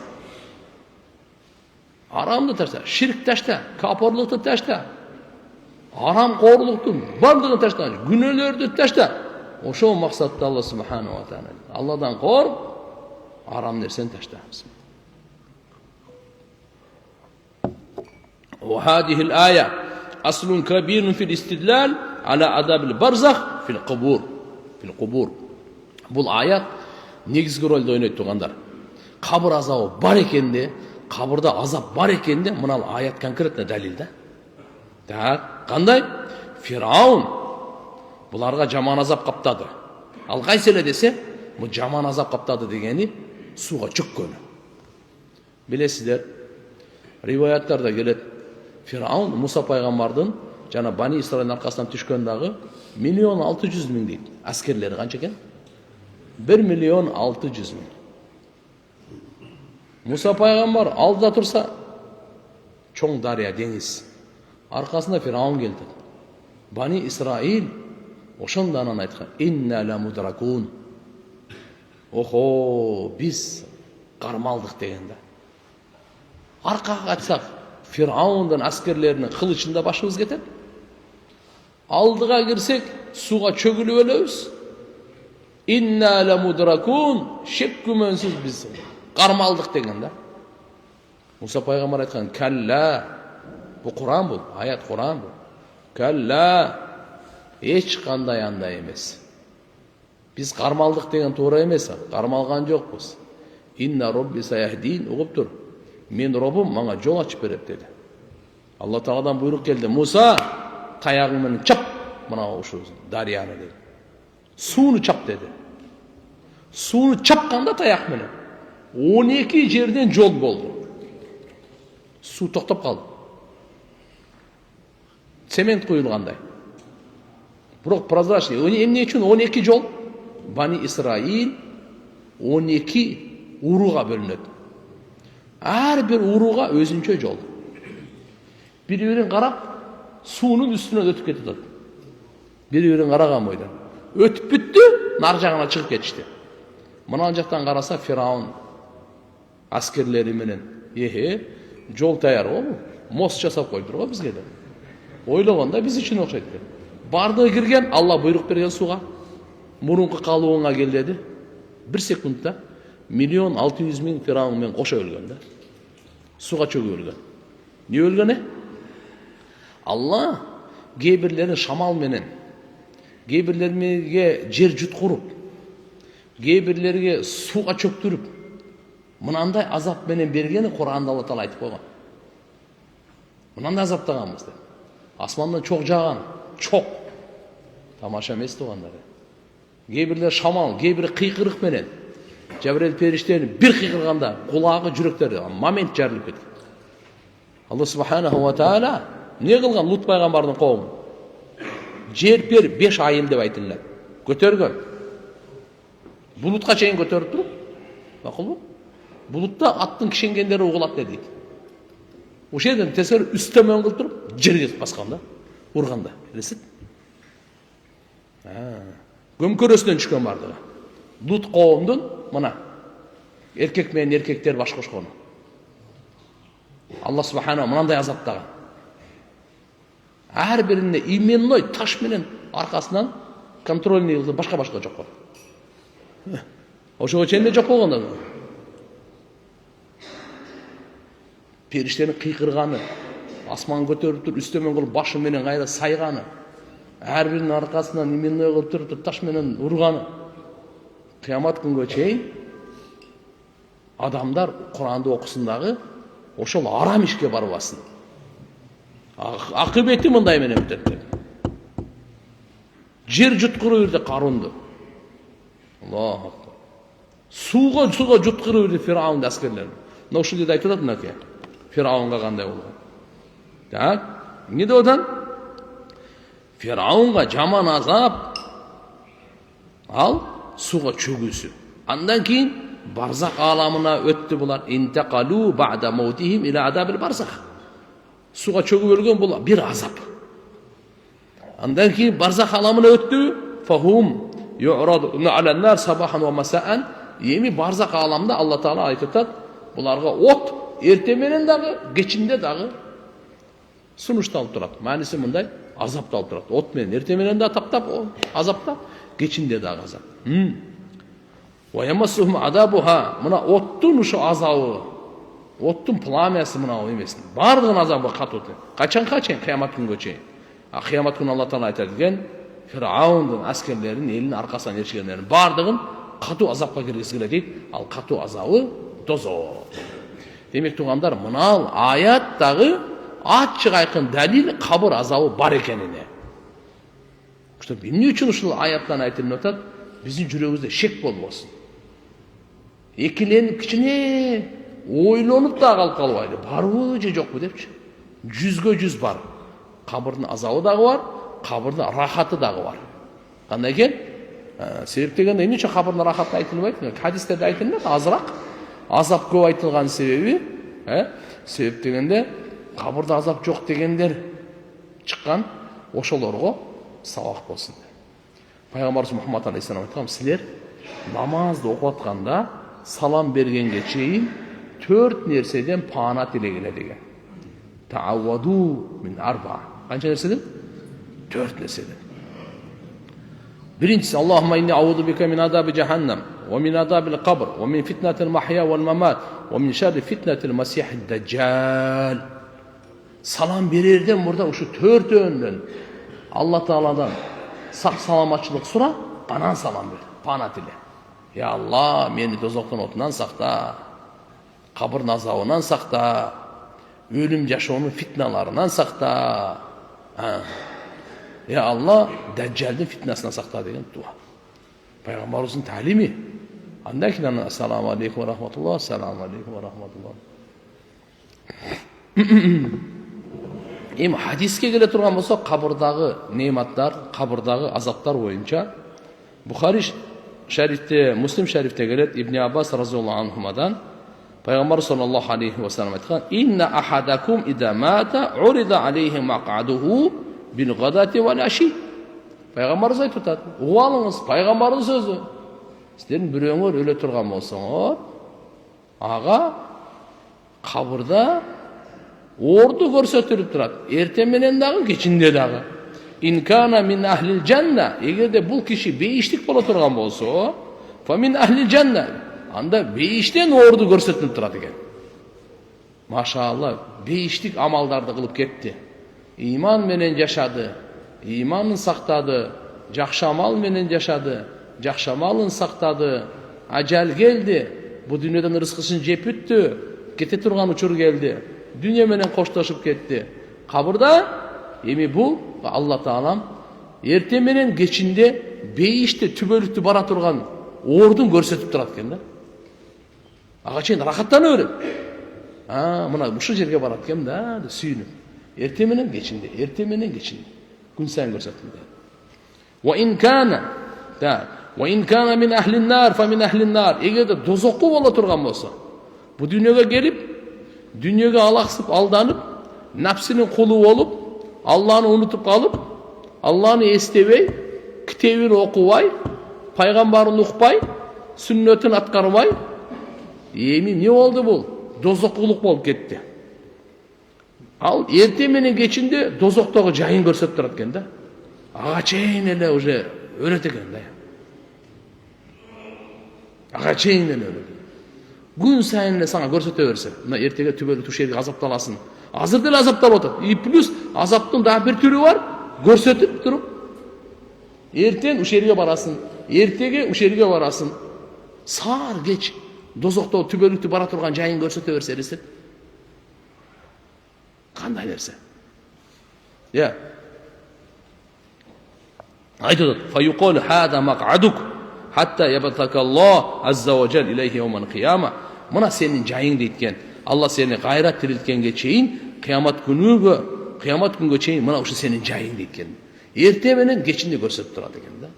Арамды ташта, ширк ташта, капырлықты ташта, арам қорлықтың барлығын ташта, күнәлерді ташта. Ошо мақсатта Алла субхану ва тағала. Алладан қорқ, арам нәрсені ташта. وهذه الآية أصل كبير في الاستدلال على عذاب البرزخ في القبور. Бұл аят негізгі рөлді ойнайды туғандар. Қабір азабы бар екенде, қабірда азап бар екенде, мынау аят конкретно дәлел да. Қандай? Фирауын бұларға жаман азап қаптады. Ал қайселе десе, бұл жаман азап қаптады дегені суға чөккені. Білесіздер, риwаяттарда келеді. Фирауын Муса пайғамбардың жана Бани Исраиль арқасынан түшкендағы 1.600.000 дейді. Әскерлері қанша екен? 1.600.000. Муса пайғамбар алдыда тұрса, чоң дария, деңіз. Арқасында Фирауын келді. Бани Исраиль ошондан айтқан: «Инна ла мудракун». Охо, біз қармалдық дегенде. Арқаға айтсақ, Фираундың әскерлерінің қылышында башымыз кетеді. Алдыға кірсек, суға чөгіліп өлеміз. Инна ла мудракун, шек күмәнсіз біз қармалдық дегенде. Муса пайғамбар айтқан: «Калла». Бұл Құран, бұл аят Құран бұл. «Калла». Ешқандай андай емес. Біз қармалдық деген тура емес, қармалған жоқ біз. «Инна робби саяхдин», ұғып тұр. Мен Робым маңа жол ашып береді деді. Алла Тағаладан бұйрық келді: «Муса, таяғыңмен чап, мынау ұшы дарияны» деді. Суны чап деді. Суны чапқанда таяқменен 12 жерден жол болды. Су тоқтап қалды. Цемент құйылғандай. Бірақ прозрачный. Эмне үшін 12 жол? Бани Исраиль 12 уруға бөлінеді. Әрбір уруға өзінше жол. Бір-бірін қарап, суының үстінен өтіп кетеді. Бір-бірін қараған бойдан. Өтіп бітті, нар жағына шығып кетішті. Мынау жақтан қараса Фирауын әскерлері менен, жол таяр ғой, мост жасап қойдыр ғой бізге де. Ойлағанда біз үшін оқшайды. Барды кірген, Алла бұйрық берген суға, мұрынқы қалуыңа кел деді. 1 секундта 1.600.000 Фирауынмен қоша өлген да. Суға чөгіп өлген. Не өлгені? Алла кейбірлерін шамал менен, кейбірлерге жер жұтқырып, кейбірлерге суға чөктіріп, мынандай азап менен бергені Құранда Алла Тағала айтып қойған. Мынандай азаптағанбыз деп. Асманнан чоқ жаған, чоқ. Тамаша емес туғандар. кээ бирлер шамал, кээ бири кыйкырык менен. Жабырел периштени бир кыйкырганда кулагы, жүрөктөрү момент жарылып кетет. Алла субханаху ва таала не кылган Лут пайгамбардын коомун? Жер пер 5 айыл деп айтылат. Көтөргөн. Булутка чейин көтөрүп туруп, макулбу? Булутта аттын кишенгендери угулат дейт. Ошол жерден тескери үстөмөн кылып туруп, жерге баскан да, урганда, билесиз? Көмкөрөсүнөн түшкөн бардыгы. Лут коомдун мына эркек менен эркектер баш кошкону. Алла субхана мынандай азаптаган. Ар бирине именной таш менен аркасынан контрольный кылып башка жок койгон. Ошого чейин жок болгондо. Периштенин кыйкырганы, асман көтөрүп туруп, үстөмөн кылып башы менен кайра сайганы, ар биринин аркасынан именной кылып туруп таш менен урганы. Кыямат күнгө чейин адамдар Куранды окусун дагы ошол арам ишке барбасын. Акыбети мындай менен бүтөт деп. Жер жуткырып ирди Карунду. Аллаху акбар. Суга жуткырып ирди Фираундун аскерлери. Мына ушул жерде айтылат мынакей. Фираунга кандай болгон. Так, эмне деп атат? Фираунга жаман азап ал суга чөгүүсү. Андан кийин барзах аламына өттү булар. Интaqalu ba'da mautihim ila adabil barzakh. Суга чөгүп өлгөн бул бир азап. Андан кийин барзах аламына өттү. Фахум yu'raduna 'alan nar sabahan wa masa'an. Эми барзах аламда Алла Таала айтып атат, буларга от эрте менен дагы, кечинде дагы сунушталып турат. Мааниси мындай, азапталып турат. От менен эрте менен да таптап азаптап, кечинде дагы азап. Wa yamassuhum adabuha. Мына оттун ушу азабы, оттун пламясы мына эмесин. Бардыгын азабы катуу. Качанга чейин? Кыямат күнгө чейин. Кыямат күнү Алла Таала айтат экен, Фираундун аскерлерин, элин аркасынан эрчигендерин бардыгын катуу азапка киргизгиле дейт. Ал катуу азабы дозок. Демек тугандар, мына аят дагы ачык айкын далил кабыр азабы бар экенине. Ошто эмне үчүн ушул аяттан айтылып атат? Биздин жүрөгүбүздө шек болбосун. Экиленип кичине ойлонуп да калып калбайлы. Барбы же жокпу депчи. 100% бар. Кабырдын азабы дагы бар, кабырдын рахаты дагы бар. Кандай экен? Себеп дегенде эмне үчүн кабырдын рахаты айтылбайт? Хадистерде айтылат азыраак. Азап көп айтылган себеби, себеп дегенде кабырда азап жок дегендер чыккан, ошолорго сабак болсун. Пайгамбарыбыз Мухаммад алейхиссалам айткан, силер намазды окуп атканда салам бергенге чейин 4 нерседен паана тилегиле деген. Тааваду мин арба. Канча нерседен? 4 нерседен. Биринчиси, Аллахумма инни аузу бика мин адаби жаханнам, ва мин адабил кабр, ва мин фитнатил махья вал мамат, ва мин шарри фитнатил масихид даджал. Салам берерден мурда ушу 4-өндөн Алла Тааладан сак саламатчылык сура, анан салам бер. Паана тиле. Я Алла, мени дозоктун отунан сакта, кабырдын азабынан сакта, өлүм жашоонун фитналарынан сакта. Я Алла, даджалдын фитнасынан сакта деген дуа. Пайгамбарыбыздын талими. Андан кийин ассаламу алейкум ва рахматуллах, ассаламу алейкум ва рахматуллах. Эми хадиске келе турган болсо, кабырдагы неаматтар, кабырдагы азаптар боюнча Бухари шарифте, Муслим шарифте келет, Ибн Аббас разияллаху анхумадан Пайгамбар саллаллаху алейхи ва саллям айткан: "Инна ахадакум ида мата урида алейхи мақадуху бил гадати вал аши." Пайгамбарыбыз айтып атат: "Угуп алыңыз, пайгамбардын сөзү. Силердин бирөөңөр өлө турган болсоңор, ага кабырда орду көрсөтүлүп турат. Эрте менен дагы, кечинде дагы. Инкана мин ахлил жанна, эгерде бул киши бейиштик боло турган болсо, фа мин ахлил жанна, анда бейиштен орду көрсөтүлүп турат экен. Машаалла, бейиштик амалдарды кылып кетти. Иман менен жашады, иманын сактады, жакшы амал менен жашады, жакшы амалын сактады, ажал келди, бу дүйнөдөн рызкысын жеп бүттү, кете турган учур келди. Dünya менен коштошуп кетти. Кабырда эми бул Алла Таалам Erте менен кечинде бейиште түбөлүктү бара турган ордун көрсөтүп турат экен да. Ага чейин рахаттана берет. Мына ушул жерге барат экен да, деп сүйүнүп. Эрте менен кечинде. Күн сайын көрсөтүлдү. Wa in kana min ahlin nar fa min ahlin nar. Эгерде дозокко боло турган болсо, бу дүйнөгө келип, дүйнөгө алаксып, алданып, напсинин кулу болуп, Алланы унутуп калып, Алланы эстебей, китебин окубай, пайгамбарын укпай, сүннөтүн аткарбай, эми не болду бул? Дозоккулук болуп кетти. Ал эрте менен кечинде дозоктогу жайын көрсөтүп турат экен да. Ага чейин эле уже өлөт экен да. Ага чейин эле өлөт. Күн сайын эле сага көрсөтө берсе, мына эртеге түбөлүк тушерге азапталасың. Азыр деле азапталып атат. И плюс азаптын дагы бир түрү бар, көрсөтүп туруп. Эртең ушерге барасың, эртеге ушерге барасың. Саар кеч дозокто түбөлүктү бара турган жайын көрсөтө берсе элестет. Кандай нерсе? Я. Айтып атат. Фаюқол хада мақ'адук хатта ябтакаллах азза ва жал илейхи йаумал қияма. Мына сенин жайың дейткен. Алла сени кайра тирилткенге чейин, кыямат күнгө чейин мына ушу сенин жайың дейткен. Эрте менен кечинде көрсөтүп турат экен да.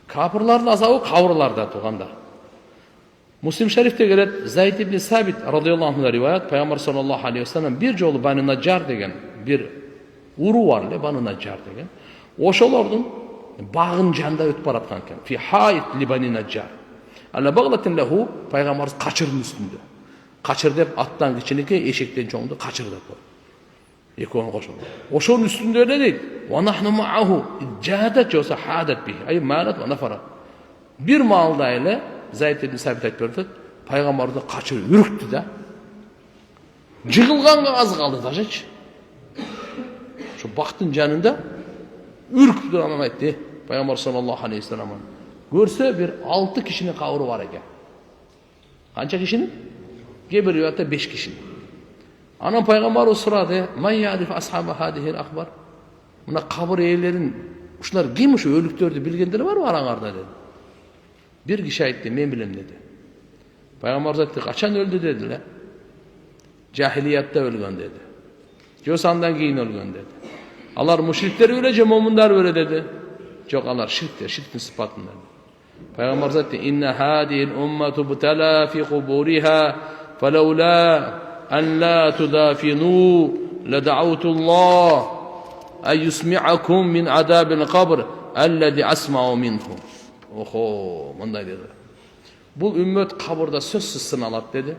Капырлардын азабы кабырларда турганда. Муслим шарифте келет, Зайд ибн Сабит радыйаллаху анху риваят, пайгамбар саллаллаху алейхи ва саллям бир жолу Бани Наджар деген бир уру бар эле, Бани Наджар деген. Ошолордун багын жанында өтүп бараткан экен. Фи хайт ли Бани Наджар. Ала баглатин лаху, пайгамбарыбыз качырдын үстүндө. Качыр деп аттан кичинекей, эшектен чоңду качыр деп коет. Экөөнү кошулду. Ошонун үстүндө эле дейт. Ва нахну мааху жадат жоса хадат би. Ай малат ва нафара. Бир маалда эле Зайд ибн Сабит айтып берди, пайгамбарды качыр үрүктү да. Жыгылганга аз калды дажачы. Şu бактын жанында үркүп турган айтты. Пайгамбар саллаллаху алейхи ва саллям көрсө бир 6 кишинин кабыры бар экен. Канча кишинин? Кээ бир риwayatта 5 кишинин. Анан пайгамбар сурады, "Ман яриф асхаба хадихил ахбар?" Мына кабыр ээлерин ушулар ким ушу өлүктөрдү билгендер барбы араңарда dedi. Bir kişi aytti, men bilem dedi. Peygamber aytti, kaçan öldü dediler. Cahiliyatta ölgön dedi. Josandan keyin ölgön dedi. Alar müşrikler öylece, momunlar öyle dedi. Çok alar şirktir, şirkin sıfatında. Peygamber aytti, inna hadihil ummetu butala fi kuburiha felevla en la tudafinu leda'utullah en yusmi'akum min adabil kabr ellezi asma'u minhum. Oho, mınday dedi. Bul ümmet kabırda sözsüz sınalat dedi.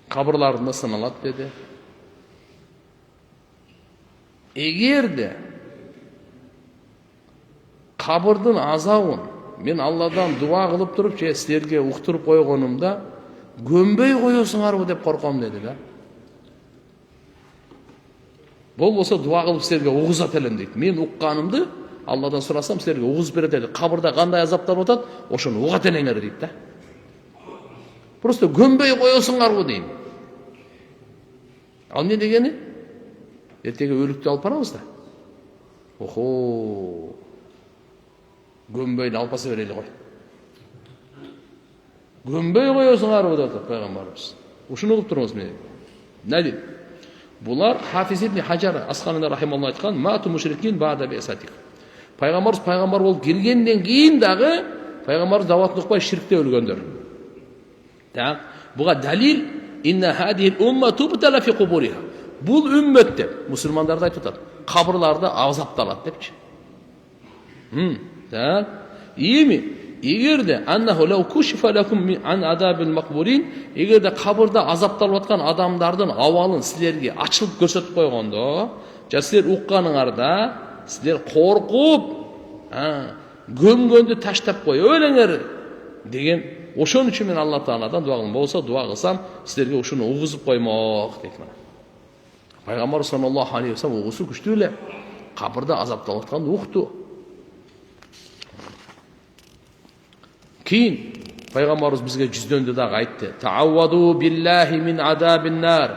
Kabırlarında sınalat dedi. Eğer de kabırdın azabın men Allah'dan dua kılıp durup sizlerge uqturup koygonumda gömbey koyuyorsunlar dep korkom dedi da. Bol bolsa dua kılıp sizlerge uğuzat elem deydi. Men uqqanımdı Allah'dan sorasam sizlerge uğuz bere dedi. Kabırda kanday azaplar otat, oşunu uğat elengler deyip de. Prosto gömbey koyuyorsunlar bu deyim. Al ne degeni? Ertege ölüktü alıp baramız da. Oho. Gömbeyle alpası vereyle koy. Gömbey koyuyorsunlar bu dedi Peygamberimiz. Uşunu olup durmaz mı? Ne dedi? Bular Hafiz İbni Hajar Asqalani rahimallahu aytkan, matu müşrikin ba'da bi'satik. Peygamber olup gelgenden keyin dagı Peygamberimiz davatını ukpay şirkte ölgöndür. Tamam. Buga dalil inna hadihil ummetu butala fi kuburiha. Bul ümmette Müslümanlarda aytып атат. Kabırlarda azaptalat depçi. Tamam. İyi mi? Egerde annahu law kushifa lakum an adabil maqburin, egerde kabırda azaptalып atkan adamlardan awalın sizlerge açılıp görsötüp koygondo, ja sizler uqqanыңарда sizler korkup gömgöndü taştap koy ölenger degen. Oşun üçün men Allah Taala'dan dua kılım. Bolsa dua kılsam sizlerge uşunu uğuzup koymak deyip. Peygamber sallallahu aleyhi ve sellem uğusu güçlüyle kabırda azaptalып atkan uqtu. Keyin Peygamberimiz bizge yüzdöndü da aytdı. Ta'awwadu billahi min adabin nar.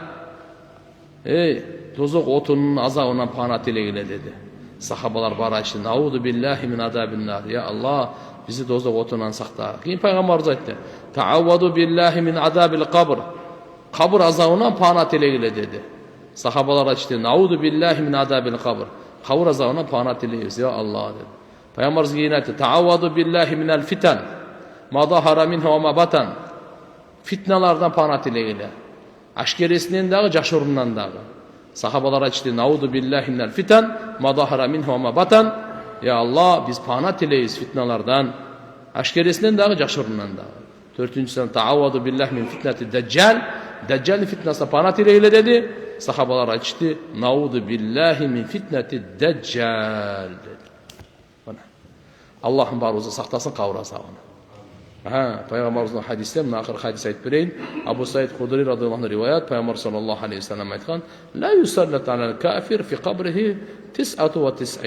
Ey, tozok otunun azabından pana tilegile dedi. Сахабалар бар айтты: "Науду биллахи мин адабин нар". Я Аллах, bizi dozaq otundan saqta. Keyin Peygamberimiz aytdi: "Taavvadu billahi min azabil qabr". Qabr azabından pana tileyle dedi. Sahabalar aytdı: "Naudu billahi min azabil qabr". Qabr azabından pana tileyiz ya Allah dedi. Peygamberimiz yine aytdı: "Taavvadu billahi minel fitan. Ma zahara minha ve ma batan". Fitnalardan pana tileyle. Aşkeresinden dağı, jaşurundan dağı. Sahabalar aytdı: "Naudu billahi minel fitan, ma zahara minha ve ma batan". Ya Allah, biz pana tileyiz fitnalardan, aşkeresinden dağı, jaşurundan dağı. Dördüncüsü taavvadu billahi min fitneti deccal. Deccal'in fitnasına pana tileyle dedi. Sahabalar aytdı: "Naudu billahi min fitneti deccal" dedi. Allah'ın barımızı saktasın, qabr azabını. Peygamberimizin hadisinde, mına ahir hadis aytib bereyim. Abu Said Hudri radıyallahu anh rivayet, Peygamber sallallahu aleyhi ve sellem aytgan: "La yusallat alal kafir fi qabrihi 99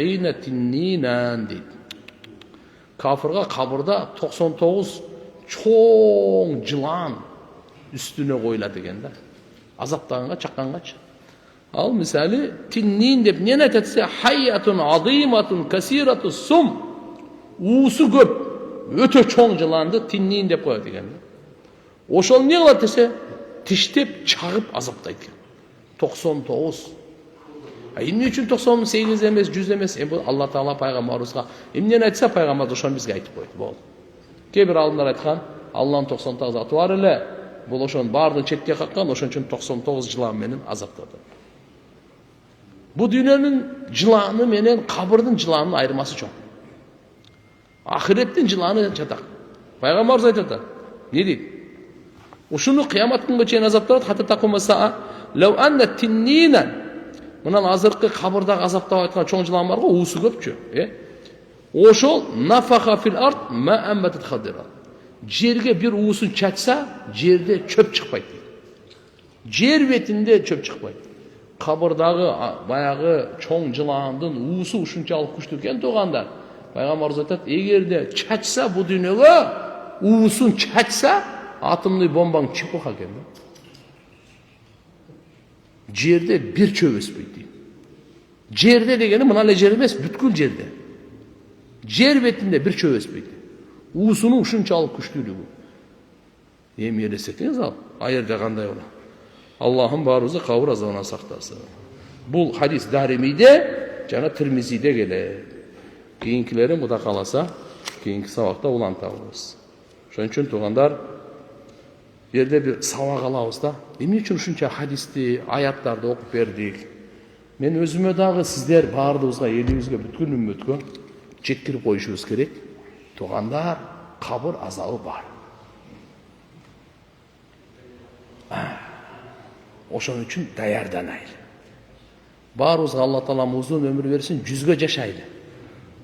tinninan" deydi. Kafirga qabrda 99 çoğ yılan üstüne koyuladi ekan da. Azaptaganga, çaqqangacha. Al misali tinnin deb ne aytsa, hayyatun azimatun kasiratu sum. Usu köp, öte çoğ yılandı tinnin deb koyadi ekan. Oşol ne kılat dese, tiştep, çağıp azaptaydı. 99. Emne üçün 98 emes, 100 emes? Allah Taala Peygamberimizga emne aytsa, Peygamber oşonu bizge aytып koydu. Boldu. Kebir alimler aytkan, Allah'ın 99 atı var ele, bu oşon bardın çetke kakkan, oşon üçün 99 yılan menen azaptadı. Bu dünyanın yılanı menen kabırdın yılanının ayırması çok. Ahirettin yılanı çatak. Peygamberimiz aytadi. Ne deydi? Oşunu kıyamet gününe çeyin azaptadı, hatta takuma sa'a, "Law anna tinninan", bundan azırkı kabırda azaptap aytkan çoğ yılan var go, usu köpçü. Oşol nafaha fil art ma ambatat khadira. Jerge bir uğusun çatsa, jerde çöp çıkpaydı. Jer betinde çöp çıkpaydı. Kabırdağı bayağı çoğ yılandın uğusu uşunçalık güçlü eken toğandar. Peygamberimiz aytadi: "Egerde çatsa bu dünyaga, uğusun çatsa, atomlu bombaң çıkıp eken." Jerde bir çöp öspeydi. Jerde degeni mına jer emes, бүткүл jerde. Jer betinde bir çöp öspeydi. Uğusunun uşunçalık güçlülüğü. Em elesetiңiz al, ayırda qanday ola. Allah'ın barımızı qabr azabından saqtasın. Bu hadis Darimi'de, jana Tirmizide gelir. Keyinkilerin bu da kalasa, keyinki sabakta ulan tabırız. Şonun için tuğandar, yerde bir sabak alabız da, emin için şunca hadisti, ayatlarda okup verdik. Men özüme dağı sizler bağırdığınızga, elingizge, бүткүл ümmetke çetkirip koyuşunuz gerek. Tuğandar, kabır azabı var. Oşun için dayardanaylı. Barımızga Allah Taala uzun ömür versin, 100'ge yaşaylı.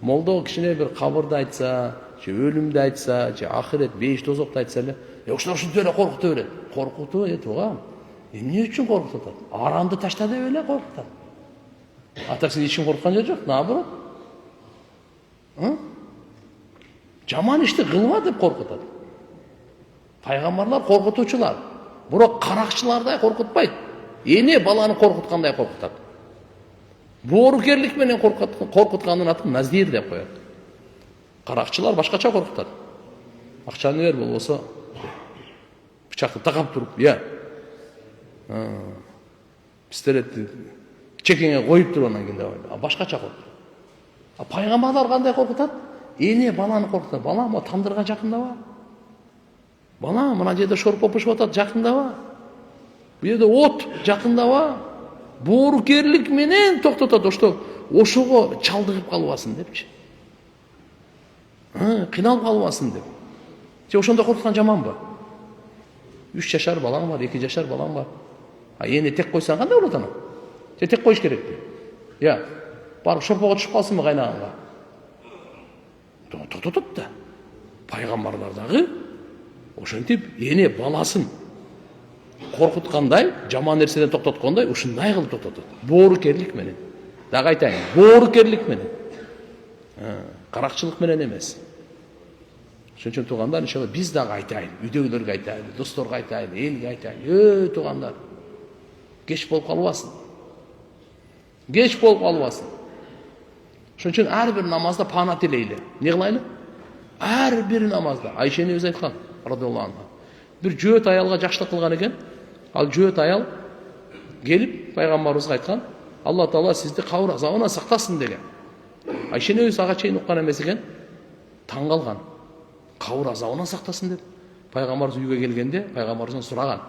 Molda o kişine bir kabırda aytsa, ölümde aytsa, ahiret, beş tozokta aytsa, "Oşlar şunu öyle korkutu öyle." Korkutu tuğam. Ne için korkutu? Aramdı taştadı öyle korkutu. Ataksın için korkan yok, ne yapalım? Jaman işte kılma deb korkutu. Peygamberler korkutucular. Bırak karakçılarday korkutmaydı. Ene balanı korkutkanday korkutadi. Borukerlik menen korkutkanın atın nazir dep koyadi. Karakçılar başkaça korkutadi. Akçаны ver bolboso bıçaқты takap turup, ya. Pistoletni çekenge koyup turup ondan keyin başkaça korkutadi. Peygamberler kanday korkutadi? Ene balаны korkutadi. Bala mı tandırga jakındaba? Bala mına жерде шорпо пышып атат, jakındaba? Bu yerде от jakındaba? Borukerlik menen toktotот, ошого чалдыгып калбасын депчи. Кыйналып калбасын деп. Же ошондо коркуткан жаманбы? 3 жашар балаң бар, 2 жашар балаң бар. Эне тек койсаң кандай болот ана? Же тек коюш керекпи? Я, барып шорпого түшүп калсынбы кайнаганга? Токтотот да. Пайгамбарлар дагы ошентип эне баласын korkutkандай, жаман нерседен токтоткондой, ушундай кылып токтотот. Боорукерлик менен. Дагы айтайын, боорукерлик менен. Каракчылык менен эмес. Ошон үчүн туугандар, иншалла биз дагы айтайын, үйдөгүлөргө айтайын, досторго айтайын, элге айтайын. Туугандар, кеч болуп калбасын. Кеч болуп калбасын. Ошон үчүн ар бир намазда пана тилейли. Не кылайлы? Ар бир намазда. Айша энебиз айткан, радиаллаху анха. Бир жөөт аялга жакшылык кылган экен. Ал жөөт аял келип пайгамбарыбызга айткан, Алла Таала сизди кабыр азабынан сактасын деген. Айша энебиз ага чейин уккан эмес экен. Таң калган. Кабыр азабынан сактасын деп. Пайгамбарыбыз үйгө келгенде пайгамбарыбыздан сураган.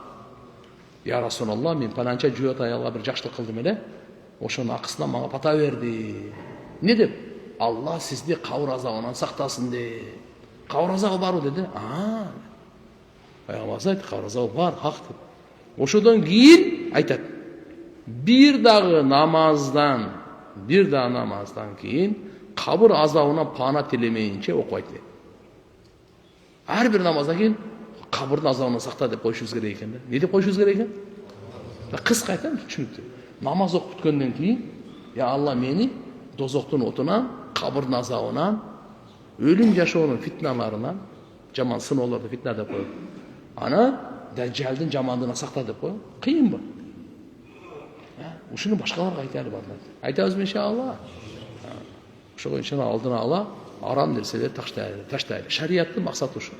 Я Расулалла, мен пананча жөөт аялга бир жакшылык кылдым эле. Ошонун акысынан мага пата берди. Не деп? Алла сизди кабыр азабынан сактасын деп. Кабыр азабы барбы деди. Пайгамбарыбыз айтты, кабыр азабы бар, хак деп. Ошодон кийин айтат. Bir дагы намаздан кийин кабыр азабынан пана тилемейинче окуйт. Ар бир намаздан кийин кабырдын азабынан сакта деп коюшубуз керек экен да. Не деп коюшубуз керек экен? Кыска айтам, түшүнүктүү. Намаз окуп бүткөндөн кийин, я Алла мени дозоктун отунан, кабырдын азабынан, өлүм жашоонун фитналарынан, жаман сыноолорду фитна деп коюп, ана дажжалдын жамандыгынан сакта деп коюп, кыйынбы? Ушуну башкаларга айтайлы барлар. Айтабызбы иншалла? Ошого иншалла алдына ала арам нерселерди таштайлы. Шариаттын максаты ушу.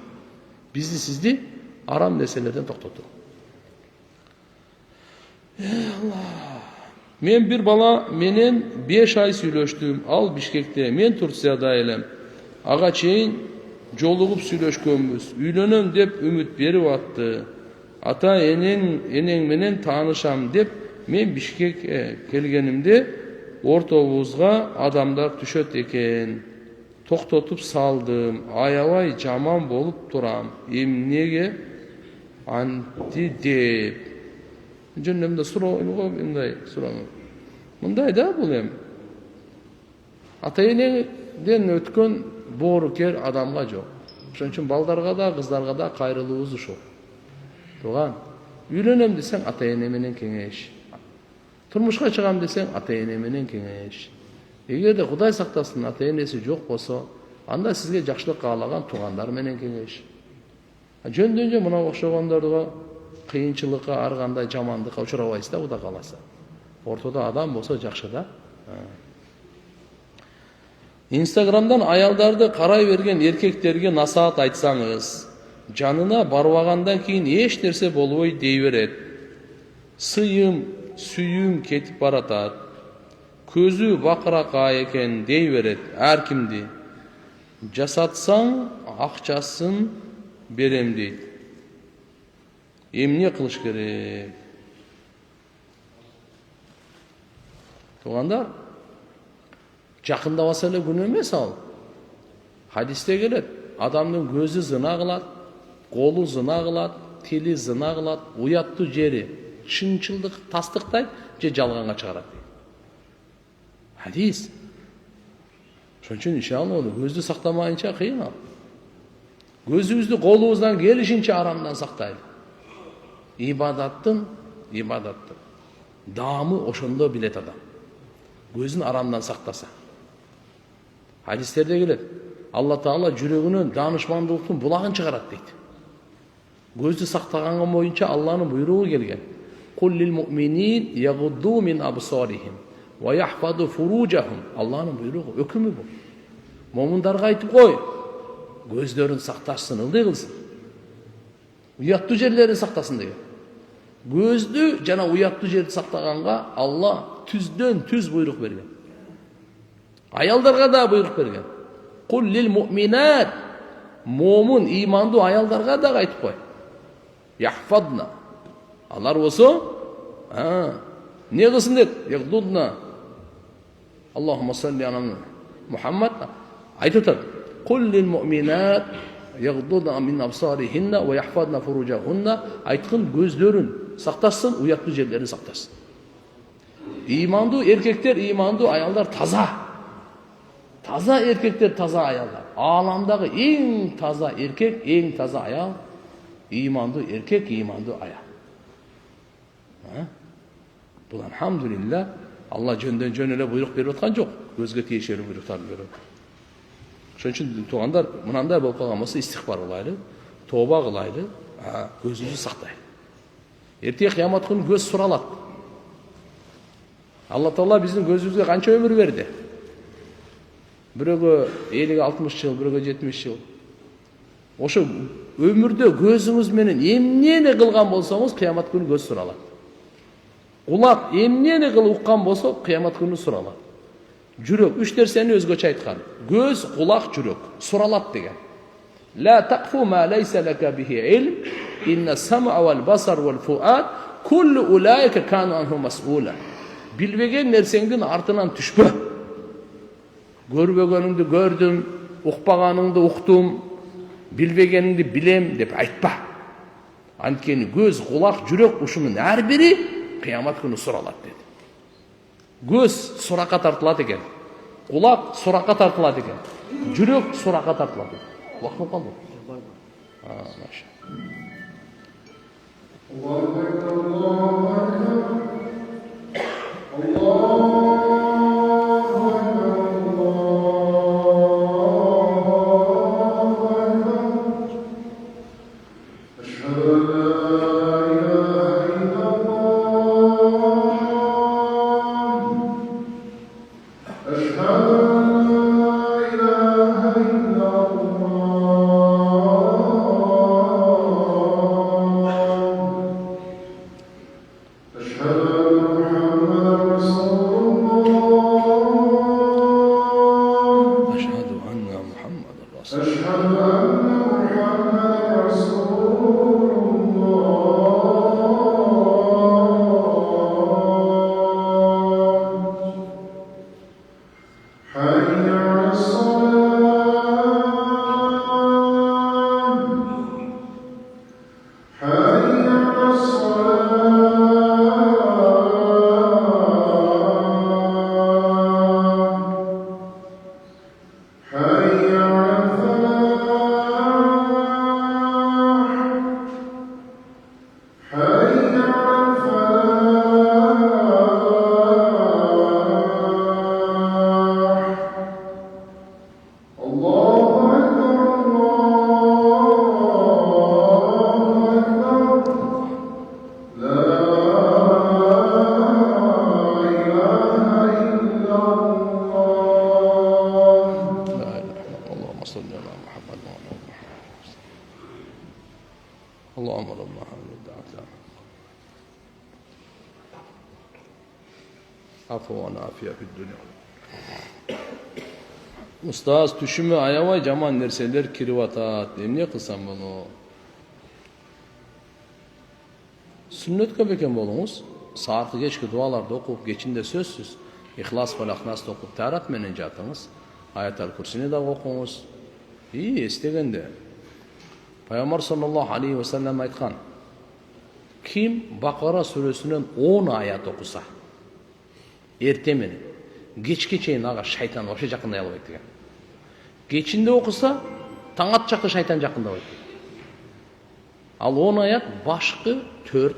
Бизди сизди арам нерселерден токтотуу. Алла. Мен бир бала менен 5 ай сүйлөштүм. Ал Бишкекте, мен Турцияда элем. Ага чейин жолугуп сүйлөшкөнбүз. Үйлөнөм деп үмүт берип атты. Ата энең менен таанышам деп мен Бишкекке келгенимде ортобузга адамдар түшөт экен. Токтотуп салдым. Аябай жаман болуп турам. Эмнеге анти деп. Жөнөмдө суроону мындай суроо. Мындай да бул эми. Ата энеден өткөн боорукер адамга жок. Ошон үчүн балдарга да, кыздарга да кайрылуубуз ушул. Туган, үйлөнөм десең ата эне менен кеңеш. Турмушка чыгам десең ата эне менен кеңеш. Эгерде Кудай сактасын ата энеси жок болсо, анда сизге жакшылык каалаган туугандар менен кеңеш. Жөндөн жөн мына окшогондорго кыйынчылыкка, ар кандай жамандыкка учурабайсыз да, Кудай кааласа. Ортодо адам болсо жакшы да. Инстаграмдан аялдарды карай берген эркектерге насаат айтсаңыз, жанына барбагандан кийин эч нерсе болбой дей берет. Сыйым, сүйүм кетип баратат. Көзү бакыракай экен дей берет ар кимди. Жасатсаң акчасын берем дейт. Эмне кылыш керек? Туугандар, жакындабаса эле күнөө эмес ал. Хадисте келет, адамдын көзү зына кылат, колу зына кылат, тили зына кылат, уяттуу жери чынчылдык тастыктайт же жалганга чыгарат. Хадис. Ошон үчүн иншалла көздү сактамайынча кыйын ал. Көзүбүздү колубуздан келишинче арамдан сактайлы. Ибадаттын даамы ошондо билет адам. Көзүн арамдан сактаса. Хадистерде келет, Алла Таала жүрөгүнөн даанышмандуулуктун булагын чыгарат дейт. Көздү сактаганга боюнча Алланын буйругу келген. Куллил муъминин ягудду мин абсарихим ва яхфаду фуружахум. Алланын буйругу, өкүмү бул. Момундарга айтып кой, көздөрүн сакташсын, ылдый кылсын. Уяттуу жерлерин сактасын деген. Көздү жана уяттуу жерди сактаганга Алла түздөн түз буйрук берген. Аялдарга да буйрук берген. Кул лил муъминат, момун имандуу аялдарга да айтып кой. Яхфадна. Алар болсо, не кылсын дейт? Ягдудна. Аллахумма салли ала Мухаммад айтып атат. Кул лил муъминат ягдудна мин абсарихинна ва яхфадна фуружахунна. Айткын көздөрүн сакташсын, уяттуу жерлерин сакташсын. Имандуу эркектер, имандуу аялдар таза. Таза эркектер, таза аялдар. Ааламдагы эң таза эркек, эң таза аял, имандуу эркек, имандуу аял. Бул алхамдулилла, Алла жөндөн жөн эле буйрук берип аткан жок. Көзгө тиешелүү буйруктарды берет. Ошон үчүн туугандар, мынандай болуп калган болсо истихбар кылайлы, тооба кылайлы, көзүбүздү сактайлы. Эртең кыямат күнү көз суралат. Алла Таала биздин көзүбүзгө канча өмүр берди? бирөөгө 50-60 жыл, бирөөгө 70 жыл. Ошо өмүрдө көзүңүз менен эмнени кылган болсоңуз, кыямат күнү көз суралат. Кулак эмнени кылып уккан болсо, кыямат күнү суралат. Жүрөк 3 нерсени өзгөчө айткан. Көз, кулак, жүрөк суралат деген. La taqfu ma laysa laka bihi ilm, inna as-sam'a wal basar wal fu'ad kullu ulaika kanu anhu mas'ula. Bilbеген нерсеңдин артынан түшпө. Көрбөгөнүңдү көрдүм, укпаганыңды уктум, билбегениңди билем деп айтпа. Анткени көз, кулак, жүрөк ушунун ар бири кыямат күнү суралат деди. Көз суракка тартылат экен. Кулак суракка тартылат экен. Жүрөк суракка тартылат экен. Кулактан калды. Маша. Аллаху акбар, Аллаху акбар. Устаз түшүмө аябай жаман нерселер кирип атат. Эмне кылсам болот? Сүннөткө бекен болуңуз. Сааркы кечки дуаларды окуп, кечинде сөзсүз Ихлас Фалахнасты окуп, тарат менен жатыңыз. Аятал Курсини да окуңуз. Эстегенде Пайгамбар саллаллаху алейхи ва саллям айткан: ким Бакара сүрөсүнөн 10 аят окуса, эрте менен кечке чейин ага шайтан вообще жакындай албайт деген. Кечинде окуса, таң атчакта шайтан жакындабайт. Ал 10 аят башкы 4.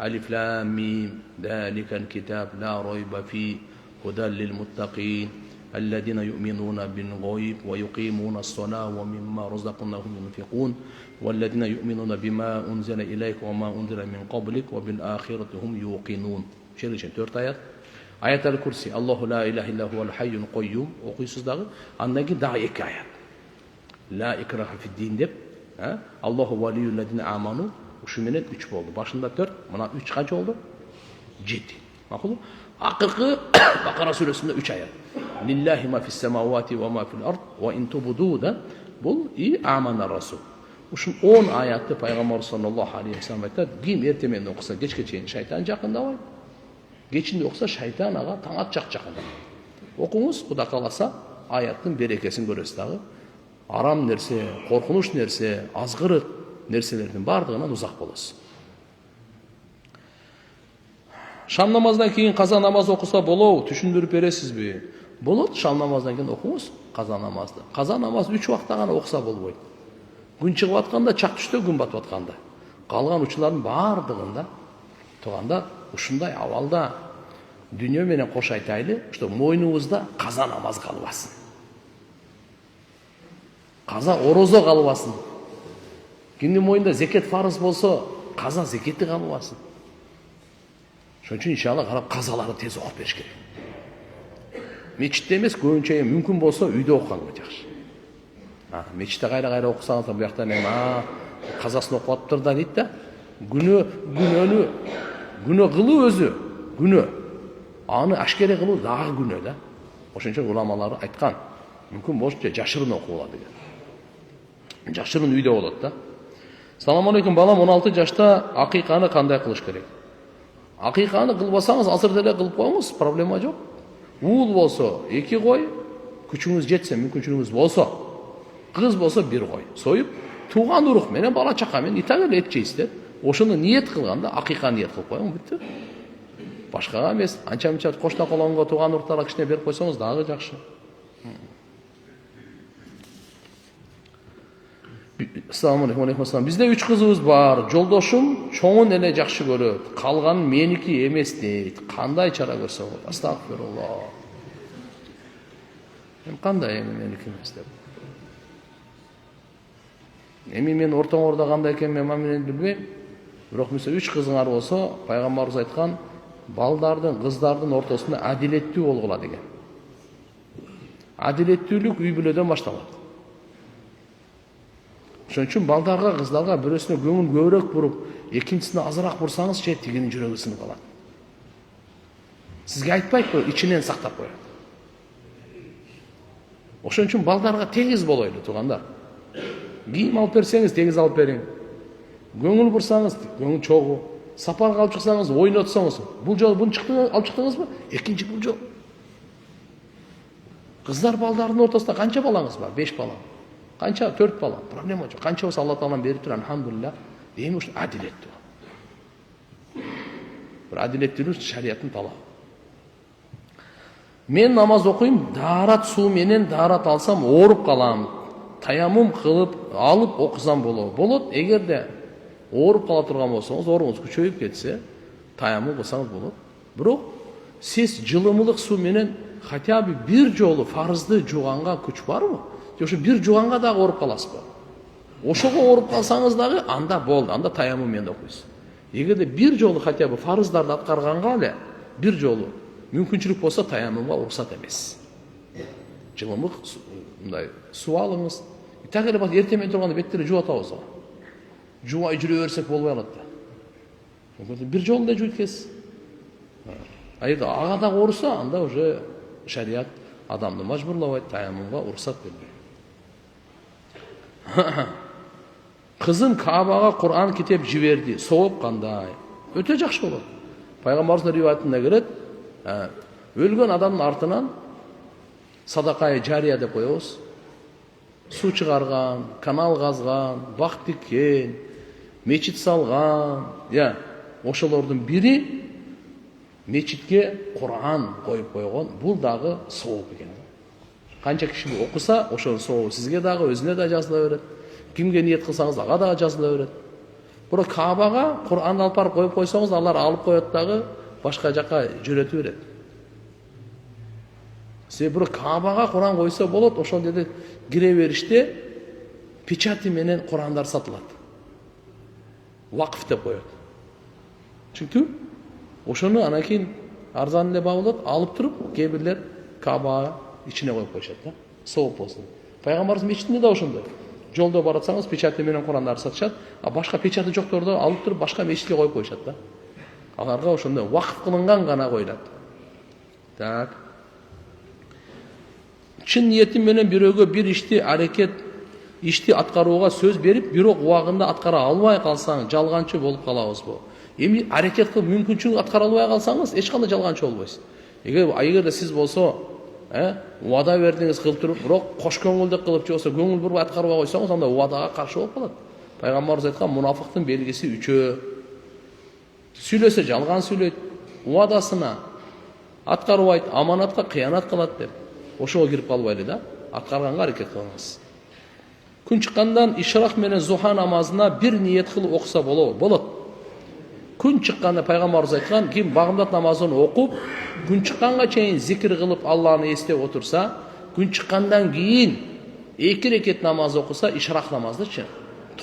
Алиф лам мим, заликал китаб ла ройба фи, худан лил муттакин, الذين يؤمنون بالغيب ويقيمون الصلاة ومما رزقناهم ينفقون والذين يؤمنون بما أنزل إليك وما أنزل من قبلك وبالآخرة هم يوقنون. Şerişen 4 ayet. Ayet-el Kursi, Allahu la ilahe illa huvel hayyul qayyum okuyusuz dağı. Andaki daha 2 ayet. La ikraha fid din dep, Allahu veliyyullezine amanu. Şu menen 3 oldu. Başında 4, buna 3 kaç oldu? 7. Makul? Akırkı Bakara suresinde 3 ayet. Lillahi ma fis semavati ve ma fil ard ve in tubudu da bul amana rasul. Uşun 10 ayette Peygamber sallallahu aleyhi ve sellem aytadi, kim ertemen okusa kechke çeyin şeytan jakındabay. Geçinde okusa şeytan ağa taң atjak jakında. Okuңuz, Xuda kalasa ayattın berekesin göresiz dağı. Aram nerse, korkunuş nerse, azgırık nerselerden bardığından uzak bolasiz. Şam namazdan keyin kaza namaz okusa bolou, түшүндүрүп бересизби? Болот, шам намаздан кийин окуңуз каза намазды. Каза намаз 3 убакта гана окуса болбойт. Күн чыгып атканда, чак түштө күн батып атканда. Калган учурлардын бардыгында тuganda ушундай абалда дүйнө менен кош айтайлы, что мойнубузда каза намаз калбасын. Каза орозо калбасын. Кимдин мойнунда зекет фарыз болсо, каза зекети калбасын. Şunun için inşallah karab kazaları tez okup veriş gerek. Мечитте эмес, көбүнчө мүмкүн болсо үйдө окуганга жакшы. Мечитте кайра окусаңыз, буяктан казасын окуп атыптыр да дейт да. Күнөө кылуу өзү күнөө. Аны ашкере кылуу дагы күнөө да. Ошон үчүн уламалар айткан, мүмкүн болсо жашырын окугула деген. Жашырын үйдө болот да. Салам алейкум, балам 16 жашта акыйканы кандай кылыш керек? Акыйканы кылбасаңыз азыр деле кылып коюңуз, проблема жок. Уул болсо 2 кой, күчүңүз жетсе, мүмкүнчүлүгүңүз болсо, кыз болсо 1 кой союп, тууган урук менен бала чака менен итак эле эт жейсиздер. Ошону ниет кылганда акыйка ниет кылып коюң, бүттү. Башкага эмес, анча-мынча кошна колонго тууган уруктарга кичине берип койсоңуз дагы жакшы. Assalamu alaikum. Bizde 3 kızımız var. Жолдошум çoğun ele жақшы көрөт. Қалғанын меники емес дейт. Қандай чара көрсө болот? Астагфируллах. Қандай меники емес деп. Мен ортоңорда кандай экен мен билбейм. Бирок мисалы 3 кызыңар болсо, пайгамбарыбыз айткан, балдардын, кыздардын ортосунда адилеттүү болгула деген. Адилеттүүлүк үй бүлөдөн башталат. Ошон үчүн балдарга, кыздарга бирөөсүнө көңүл көбүрөөк буруп, экинчисине азыраак бурсаңыз, тигинин жүрөгү сынып калат. Сизге айтпайт, ичинен сактап коет. Ошон үчүн балдарга тегиз болойлу, туугандар. Кийим алып берсеңиз, тегиз алып бериң. Көңүл бурсаңыз, көңүл чогуу. Сапарга алып чыксаңыз, ойнотсоңуз, бул жолу буну алып чыктыңызбы? Экинчи бул жолу. Кыздар балдардын ортосунда канча балаңыз бар? 5 бала. Канча 4 бала, проблема жок. Канча болсо Алла Таалам берип тур, алхамдулилlah. Эми ушу адилеттүү. Бир адилеттүүлүк шариаттын талабы. Мен намаз окуйм, даарат суу менен даарат алсам ооруп калам. Таяммум кылып алып окусам болобу? Болот. Эгерде ооруп кала турган болсоңуз, ооруңуз күчөйүп кетсе, таяммум кылсаңыз болот. Бирок сиз жылымылык суу менен хотя бы бир жолу фарызды жууганга күч барбы? Ошо бир жууганга дагы ооруп каласызбы? Ошого ооруп калсаңыз дагы анда болду, анда таяммум менен окуйсуз. Эгерде бир жолу хотя бы фарыздарды аткарганга эле бир жолу мүмкүнчүлүк болсо таяммумга уруксат эмес. Жылымык мындай суу алыңыз. Так эле бат эртең менен турганда беттерди жууп атабыз. Жуубай жүрө берсек болбой калат да. Бир жолу эле жууйт экенсиз. Эгерде ага дагы ооруса, анда уже шарият адамды мажбурлабайт, таяммумга уруксат бербейт. Кызым Каабага Кур'ан китеп жиберди. Сооп кандай? Өтө жакшы болот. Пайгамбарыбыздын риваятында келет, өлгөн адамдын артынан садакай жария деп коебуз. Суу чыгарган, канал казган, бак тиккен, мечит салган, ошолордун бири мечитке Кур'ан коюп койгон. Бул дагы сооп экен. Канча киши окуса, ошонун сообу сизге дагы, өзүнө да жазыла берет. Кимге ниет кылсаңыз, ага дагы жазыла берет. Бирок Каабага Кур'анды алып барып коюп койсоңуз, алар алып коет дагы башка жака жөнөтүп берет. Себеби бирок Каабага Кур'ан койсо болот, ошол жерде кире бериште печати менен Кур'андар сатылат. Вакф деп коет. Чүнкү ошону анан кийин арзан эле багылат, алып туруп, кээ бирлер Каабага ичине коюп коюшат да. Сооп болсун. Пайгамбарыбыз мечитинде да ошондой. Жолдо баратсаңыз, печати менен Кур'андарды сатышат, а башка печати жокторду алып туруп башка мечитке коюп коюшат да. Аларга ошондой вакф кылынган гана коюлат. Так. Чын ниетим менен бирөөгө бир ишти аткарууга сөз берип, бирок убагында аткара албай калсаң, жалганчы болуп калабызбы? Эми аракет кылып мүмкүнчүлүк аткара албай калсаңыз, эч кандай жалганчы болбойсуз. Эгерде сиз болсо, убада бердиңиз кылып туруп, бирок кош көңүлдүк кылып, же болсо көңүл бурбай аткарбай койсоңуз, анда убадага каршы болуп калат. Пайгамбарыбыз айткан, мунафыктын белгиси 3. Сүйлөсө жалган сүйлөйт, убадасына аткарбайт, аманатка кыянат кылат деп. Ошого кирип калбайлы да, аткарганга аракет кылыңыз. Күн чыккандан ишрак менен зуха намазына бир ниет кылып окуса болот. Күн чыкканда пайгамбарыбыз айткан, ким багымдат намазын окуп, күн чыкканга чейин зикир кылып Алланы эстеп отурса, күн чыккандан кийин 2 рекет намаз окуса, ишрак намаздычы,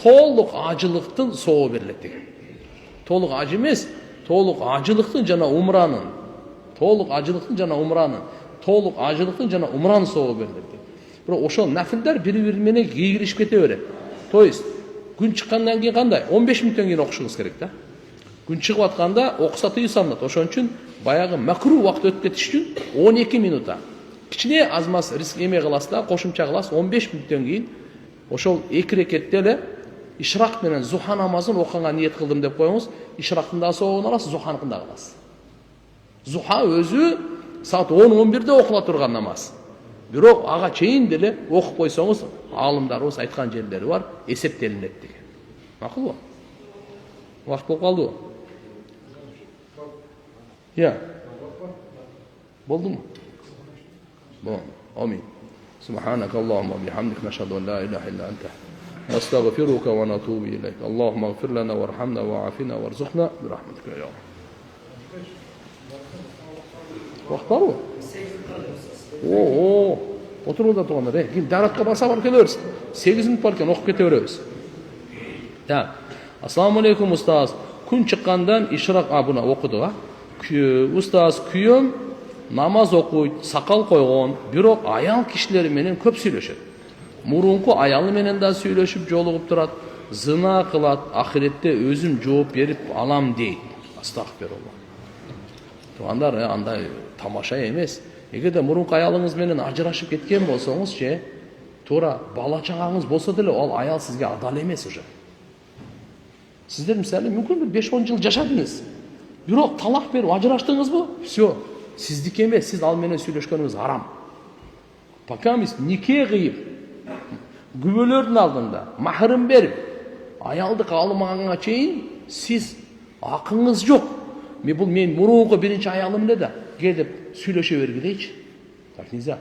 толук ажылыктын сообу берилет деген. Толук ажы эмес, толук ажылыктын жана умранын. толық ажылықтың жана умраны соғып берилет. Бирок ошол нафилдер бири-бири менен кийгиришип кете берет. То есть күн чыккандан кийин кандай? 15 мүнөттөн кийин окушуңуз керек да. Күн чыгып атканда окуса тыюу салынат. Ошон үчүн баягы макру убакыт өтүп кетиш үчүн 12 минута. Кичине аз маз риск эме кыласыз да, кошумча кыласыз 15 мүнөттөн кийин ошол 2 рекетте эле ишрак менен зуха намазын окуганга ниет кылдым деп коюңуз. Ишрактын да соогун аласыз, зуханыкын да кыласыз. Зуха өзү саат 10-11-де окула турган намаз. Бирок ага чейин деле окуп койсоңуз, аалымдарыбыз айткан жерлери бар, эсептелинет деген. Макулбу? Вакыт болуп калдыбы? Я. Болдуму? Bon, amin. سبحانك اللهم وبحمدك نشهد أن لا إله إلا أنت نستغفرك ونتوب إليك اللهم اغفر لنا وارحمنا وعافنا وارزقنا برحمتك يا رب. واختاروا. Oturun da tuğanlar. Gel daratqa barsa var keleriz. 8 minut barken okup kete berебиz. Ya. Assalamu alaikum ustaz. Kun çıkkandan işrak abuna okudu ha. Ustaz kүйөөм намаз окуйт, сакал койгон, бирок аял кишилер менен көп сүйлөшөт. Мурунку аялы менен да сүйлөшүп жолугуп турат, зына кылат, ахиретте өзүм жооп берип алам дейт. Астагфирулла. Тугандар, андай тамаша эмес. Эгерде мурунку аялыңыз менен ажырашып кеткен болсоңуз, туура бала чагаңыз болсо деле ал аял сизге адал эмес уже. Сиздер мисалы мүмкүн 5-10 жыл жашадыңыз. Бирок талак берип ажыраштыңызбы? Всё. Сиздики эмес, сиз ал менен сүйлөшкөнүңүз арам. Пока эмес нике кыйып, күбөлөрдүн алдында махрым берип, аялды каалымаганга чейин сиз акыңыз жок. Бул мен мурунку биринчи аялым эле да, кел деп сүйлөшө бергилейчи. Так нельзя.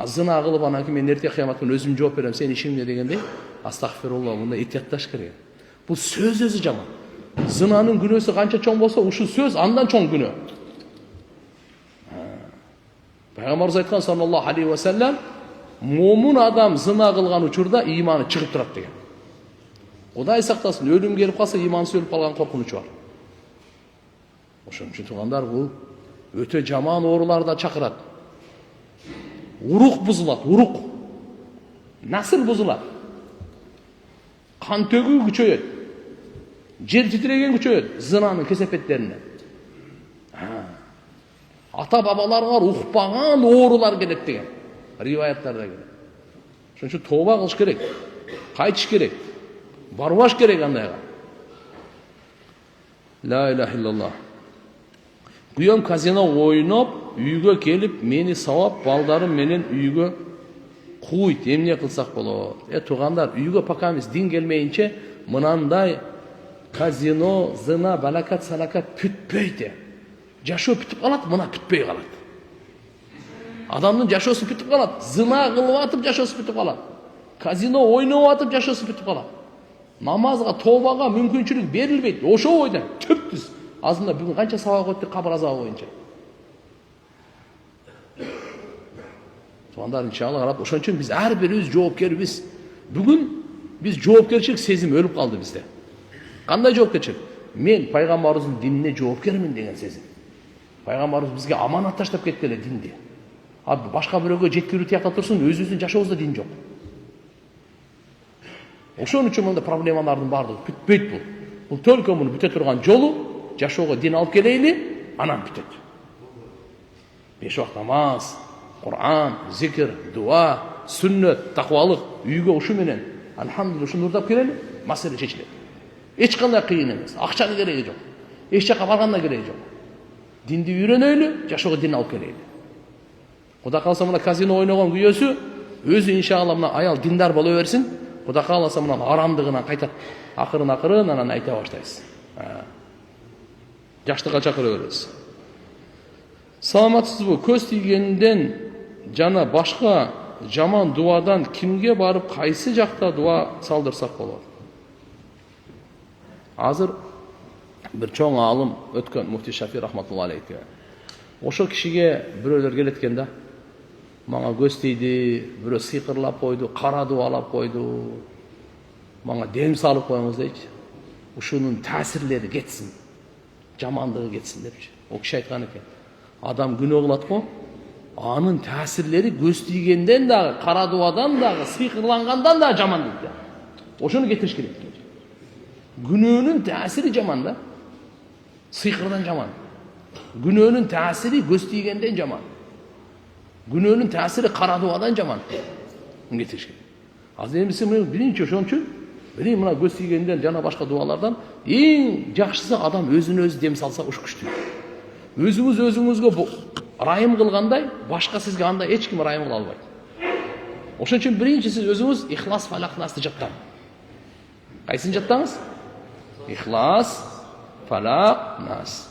Зына кылып анан кийин мен эрте кыямат күнү өзүм жооп берем, сен ишиңде дегендей, астагфирулла, мында этиятташ керек. Бул сөз өзү жаман. Зынанын күнөөсү канча чоң болсо, ушул сөз андан чоң күнөө. Пайгамбарыбыз айткан саллаллаху алейхи ва саллям, момун адам зына кылган учурда иманы чыгып турат деген. Кудай сактасын, өлүм келип калса, имансыз өлүп калган коркунучу бар. Ошон үчүн туугандар, бул өтө жаман ооруларда чакырат. Урук бузулат, урук. Насыл бузулат. Кан төгүү күчөйөт. Жер титиреген күчөйөт зынанын кесепеттеринен. Ата бабаларга укпаган оорулар келет деген риваяттарда келет. Ошон үчүн тооба кылыш керек. Кайтыш керек. Барбаш керек андайга. Ла иляха иллаллах. Күйөөм казино ойноп, үйгө келип, мени сабап, балдарым менен үйгө куйт, эмне кылсак болот? Туугандар, үйгө пока эмес дин келмейинче мынандай казино, зына, балакат, салакат бүтпөйт. Жашоо бүтүп калат, мына бүтпөй калат. Адамдын жашоосу бүтүп калат, зына кылып атып жашоосу бүтүп калат. Казино ойноп атып жашоосу бүтүп калат. Намазга, тообага мүмкүнчүлүк берилбейт. Ошо бойдон төптүз. Азында бүгүн канча сабак өттү кабыр азабы боюнча. Туугандар, иншалла карап, ошон үчүн биз ар бирибиз жоопкербиз. Бүгүн биз жоопкерчилик сезими өлүп калды бизде. Кандай жоопкерчилик? Мен пайгамбарыбыздын динине жоопкермин деген сезим. Пайгамбарыбыз бизге аманат таштап кеткеле динди. Башка бирөөгө жеткирүү тиякта турсун, өзүбүздүн жашообузда дин жок. Ошон үчүн мындай проблемалардын бардыгы бүтпөйт бул. Бул только муну бүтө турган жолу жашоого дин алып келейли, анан бүтөт. 5 убакыт намаз, Кур'ан, зикр, дуа, сүннөт, таквалык үйгө ушу менен алхамдулилlah ушуну урдап келели, маселе чечилет. Эч кандай кыйын эмес, акчанын кереги жок. Эч жака баргандын кереги жок. Динди үйрөнөйлү, жашоого дин алып келейли. Кудай кааласа мына казино ойногон күйөөсү өзү иншалла мына аял диндар боло берсин. Кудай кааласа мына арамдыгынан кайтат. Акырын анан айта баштайсыз. Жаштыкка чакыра беребиз. Саламатсызбы? Көз тийгенден жана башка жаман дуадан кимге барып кайсы жакта дуа салдырсак болот? Азыр бир чоң аалым өткөн Муфти Шафи рахматулла алейхи. Ошо кишиге бирөөлөр келет экен да. Мага көз тийди, бирөө сыйкырлап койду, кара дуалап койду. Мага дем салып коюңуз дейчи. Ушунун таасирлери кетсин. Жамандыгы кетсин депчи. О киши айткан экен. Адам күнөө кылат го, анын таасирлери көз тийгенден дагы, кара дубадан дагы, сыйкырлангандан дагы жаман дейт. Ошону кетириш керек. Күнөөнүн таасири жаман да. Сыйкырдан жаман. Күнөөнүн таасири көз тийгенден жаман. Күнөөнүн таасири кара дубадан жаман. Кетириш керек. Азыр эмесе биринчи ошон үчүн мына көз тийгенден жана башка дубалардан эң жакшысы адам өзүнө өзү дем салса уш күчтүү. Өзүңүз өзүңүзгө райым кылгандай, башка сизге андай эч ким райым кыла албайт. Ошон үчүн биринчи сиз өзүңүз Ихлас, Фалак, Насты жаттаңыз. Кайсын жаттаңыз? Ихлас, Фалак, Нас.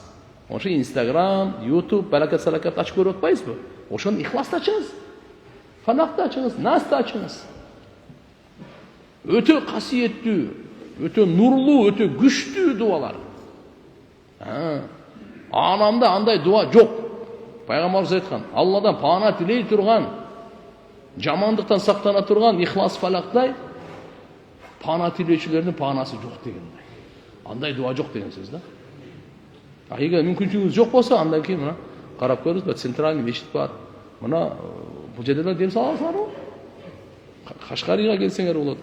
Ошо Instagram, YouTube, Балакат Салакат ачып көрүп атпайсызбы? Ошону Ихласты ачыңыз. Фалакты ачыңыз, Насты ачыңыз. Өтө касиеттүү, өтө нурлуу, өтө күчтүү дуалар. Анамда андай дуа жок. Пайгамбарыбыз айткан, Алладан пана тилей турган, жамандыктан сактана турган Ихлас, Фалактай пана тилөөчүлөрдүн панасы жок дегендей. Андай дуа жок деген сөз да. Эгер мүмкүнчүлүгүңүз жок болсо, андан кийин мына карап көрүңүз, центральный мечит бар. Мына бул жерде дем сала аласыңарбы? Кашкарийга келсеңер болот.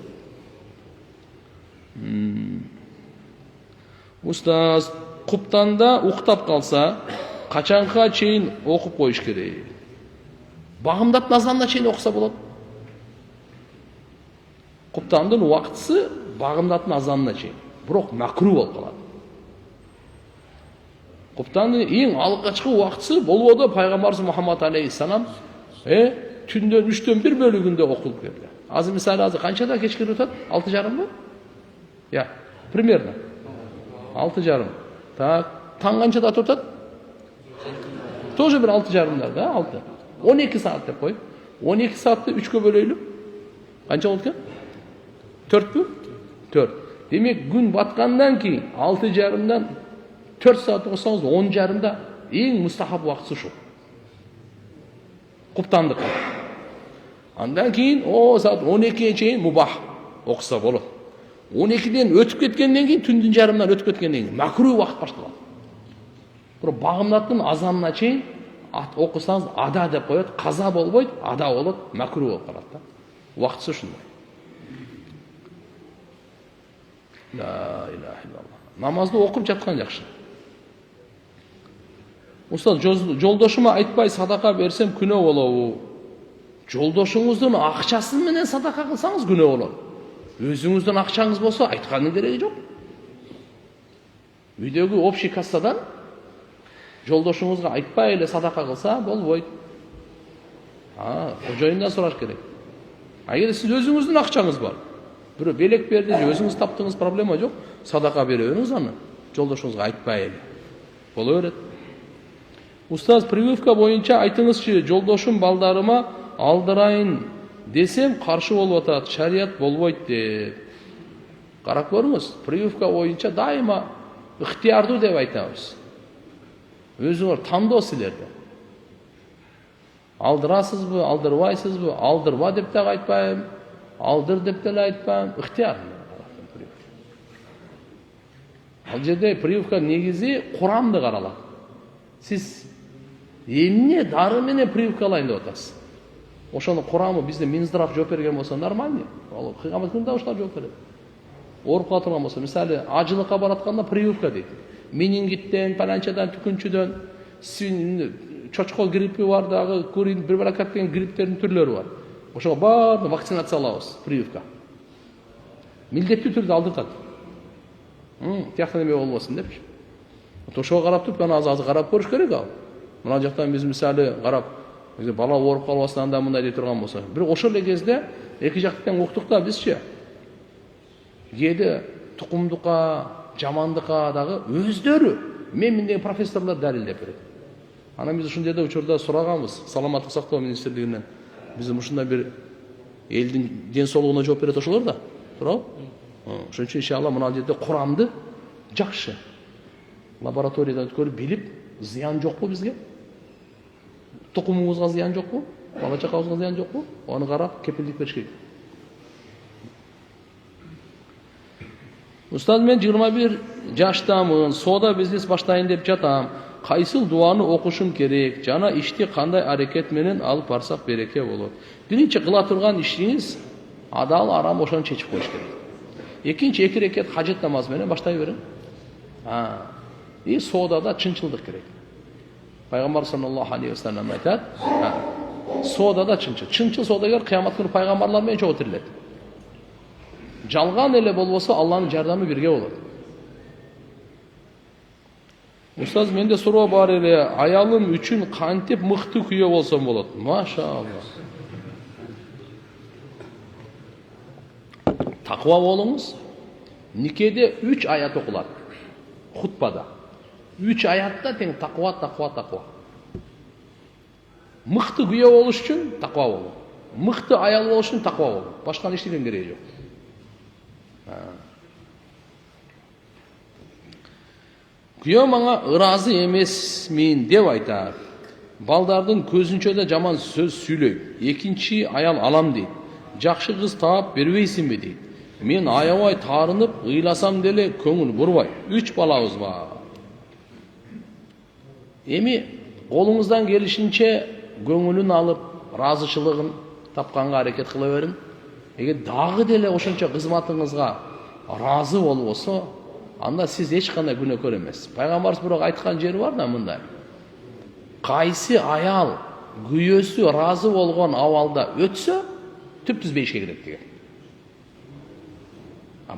Устаз, куптанда уктап калса, качанга чейин окуп коюш керек? Багымдап назанына чейин окуса болот. Куптандын убактысы багымдаттын азанына чейин. Бирок макру болуп калат. Куптандын эң алгачкы убактысы болбодо пайгамбарыбыз Мухаммад алейхиссалам түндөн 3/1 бөлүгүндө окулуп келди. Азыр мисалы азыр канчада кечкирип атат? 6:30бы? Я, примерно 6:30. Так, таң канчада атып атат? Тоже bir 6:30 да, 6. 12 saat деп кой. 12 saatты 3-кө бөлөйлү. Канча болот экен? 4-пү? 4. Демек күн баткандан кийин 6:30дан 4 saat окусаңыз 10:30да эң мустахаб убактысы ушу. Куптандык. Андан кийин saat 12-ге чейин мубах окуса болот. 12-ден өтүп кеткенден кийин, түндүн жарымынан өтүп кеткенден кийин макру убакыт башталат. Бирок багымдаттын азанына чейин окусаңыз ада деп коет, каза болбойт, ада болот, макру болуп калат да. Убактысы ушундай. La ilahe illallah. Намазды окуп жаткан жакшы. Устаз, жолдошума айтпай садака берсем күнөө болобу? Жолдошуңуздун акчасы менен садака кылсаңыз күнөө болот. Өзүңүздүн акчаңыз болсо айткандын кереги жок. Үйдөгү общий кассадан жолдошуңузга айтпай эле садака кылса болбойт. Кожоюндан сураш керек. Эгер сиз өзүңүздүн акчаңыз бар, бирөө белек берди же өзүңүз таптыңыз, проблема жок. Садака бере бериңиз аны. Жолдошуңузга айтпай эле. Боло берет. Устаз, прививка боюнча айтыңызчы, жолдошум балдарыма алдырайын десем каршы болуп атат, шарият болбойт деп. Карап көрүңүз, прививка боюнча дайыма ыктыярдуу деп айтабыз. Өзүңөр тандоо силерде. Алдырасызбы, алдырбайсызбы? Алдырба деп да айтпайм, алдыр деп деле айтпайм, ыктыяр. Ал жерде прививка негизи Куранды каралат. Сиз эмне дары менен прививкалайын деп атасыз? Ошону Курамы бизде Минздрав жооп берген болсо нормально. Ал кыямат күнүндө ошолар жооп берет. Ооруп кала турган болсо, мисалы, ажылыкка баратканда прививка дейт. Менингиттен, паланчадан, түкүнчүдөн, чочко гриппи бар дагы, курин, бир баракат деген грипптердин түрлөрү бар. Ошого баарын вакцинациялабыз, прививка. Милдеттүү түрдө алдыртат. Тияктан эме болбосун депчи. Ошого карап туруп, азыр карап көрүш керек ал. Мына жактан биз мисалы карап, бала ооруп калбасын анда мындай дей турган болсо, бирок ошол эле кезде эки жактан уктук да бизчи. Кээде тукумдукка, жамандыкка дагы өздөрү мен деген профессорлор далилдеп берет. Анан биз ушул жерде учурда сураганбыз саламаттык сактоо министрлигинен. Биз ушундай бир элдин ден соолугуна жооп берет ошолор да. Туурабы? Ошон үчүн иншалла мына жерде Куранды жакшы лабораторияда өткөрүп билип, зыян жокпу бизге? Тукумубузга зыян жокпу? Бала чакабызга зыян жокпу? Аны карап кепилдик бериш керек. Устаз, мен 21 жаштамын, соода бизнес баштайын деп жатам. Кайсыл дуаны окушум керек, жана ишти кандай аракет менен алып барсак береке болот. Биринчи кыла турган ишиңиз адал арам ошону чечип коюш керек. Экинчи 2 рекет хажет намазы менен баштай бериң. И соодада чынчылдык керек. Пайгамбар саллаллаху алейхи ва саллям айтат, соодада чынчыл. Чынчыл соодагер кыямат күнү пайгамбарлар менен чогуу тирилет. Жалган эле болбосо Алланын жардамы бирге болот. Устаз, менде суроо бар эле, аялым үчүн кантип мыкты күйөө болсом болот? Машалла. Таква болуңуз. Никеде 3 аят окулат. Хутбада. 3 аятта тең таква. Мыкты күйөө болуш үчүн таква болу. Мыкты аял болуш үчүн таква болу. Башка эчтеке кереги жок. Күйөө мага ыраазы эмесмин деп айтат. Балдардын көзүнчө да жаман сөз сүйлөйм. Экинчи аял алам дейт. Жакшы кыз таап бербейсиңби дейт. Мен аябай таарынып, ыйласам деле көңүл бурбай. 3 балабыз бар. Эми колуңуздан келишинче көңүлүн алып, ыраазычылыгын тапканга аракет кыла бериң. Эгер дагы деле ошончо кызматыңызга ыраазы болбосо, анда сиз эч кандай күнөөкөр эмес. Пайгамбарыбыз бирок айткан жери бар да мындай. Кайсы аял күйөөсү ыраазы болгон абалда өтсө, түп түзбейишке керек деген.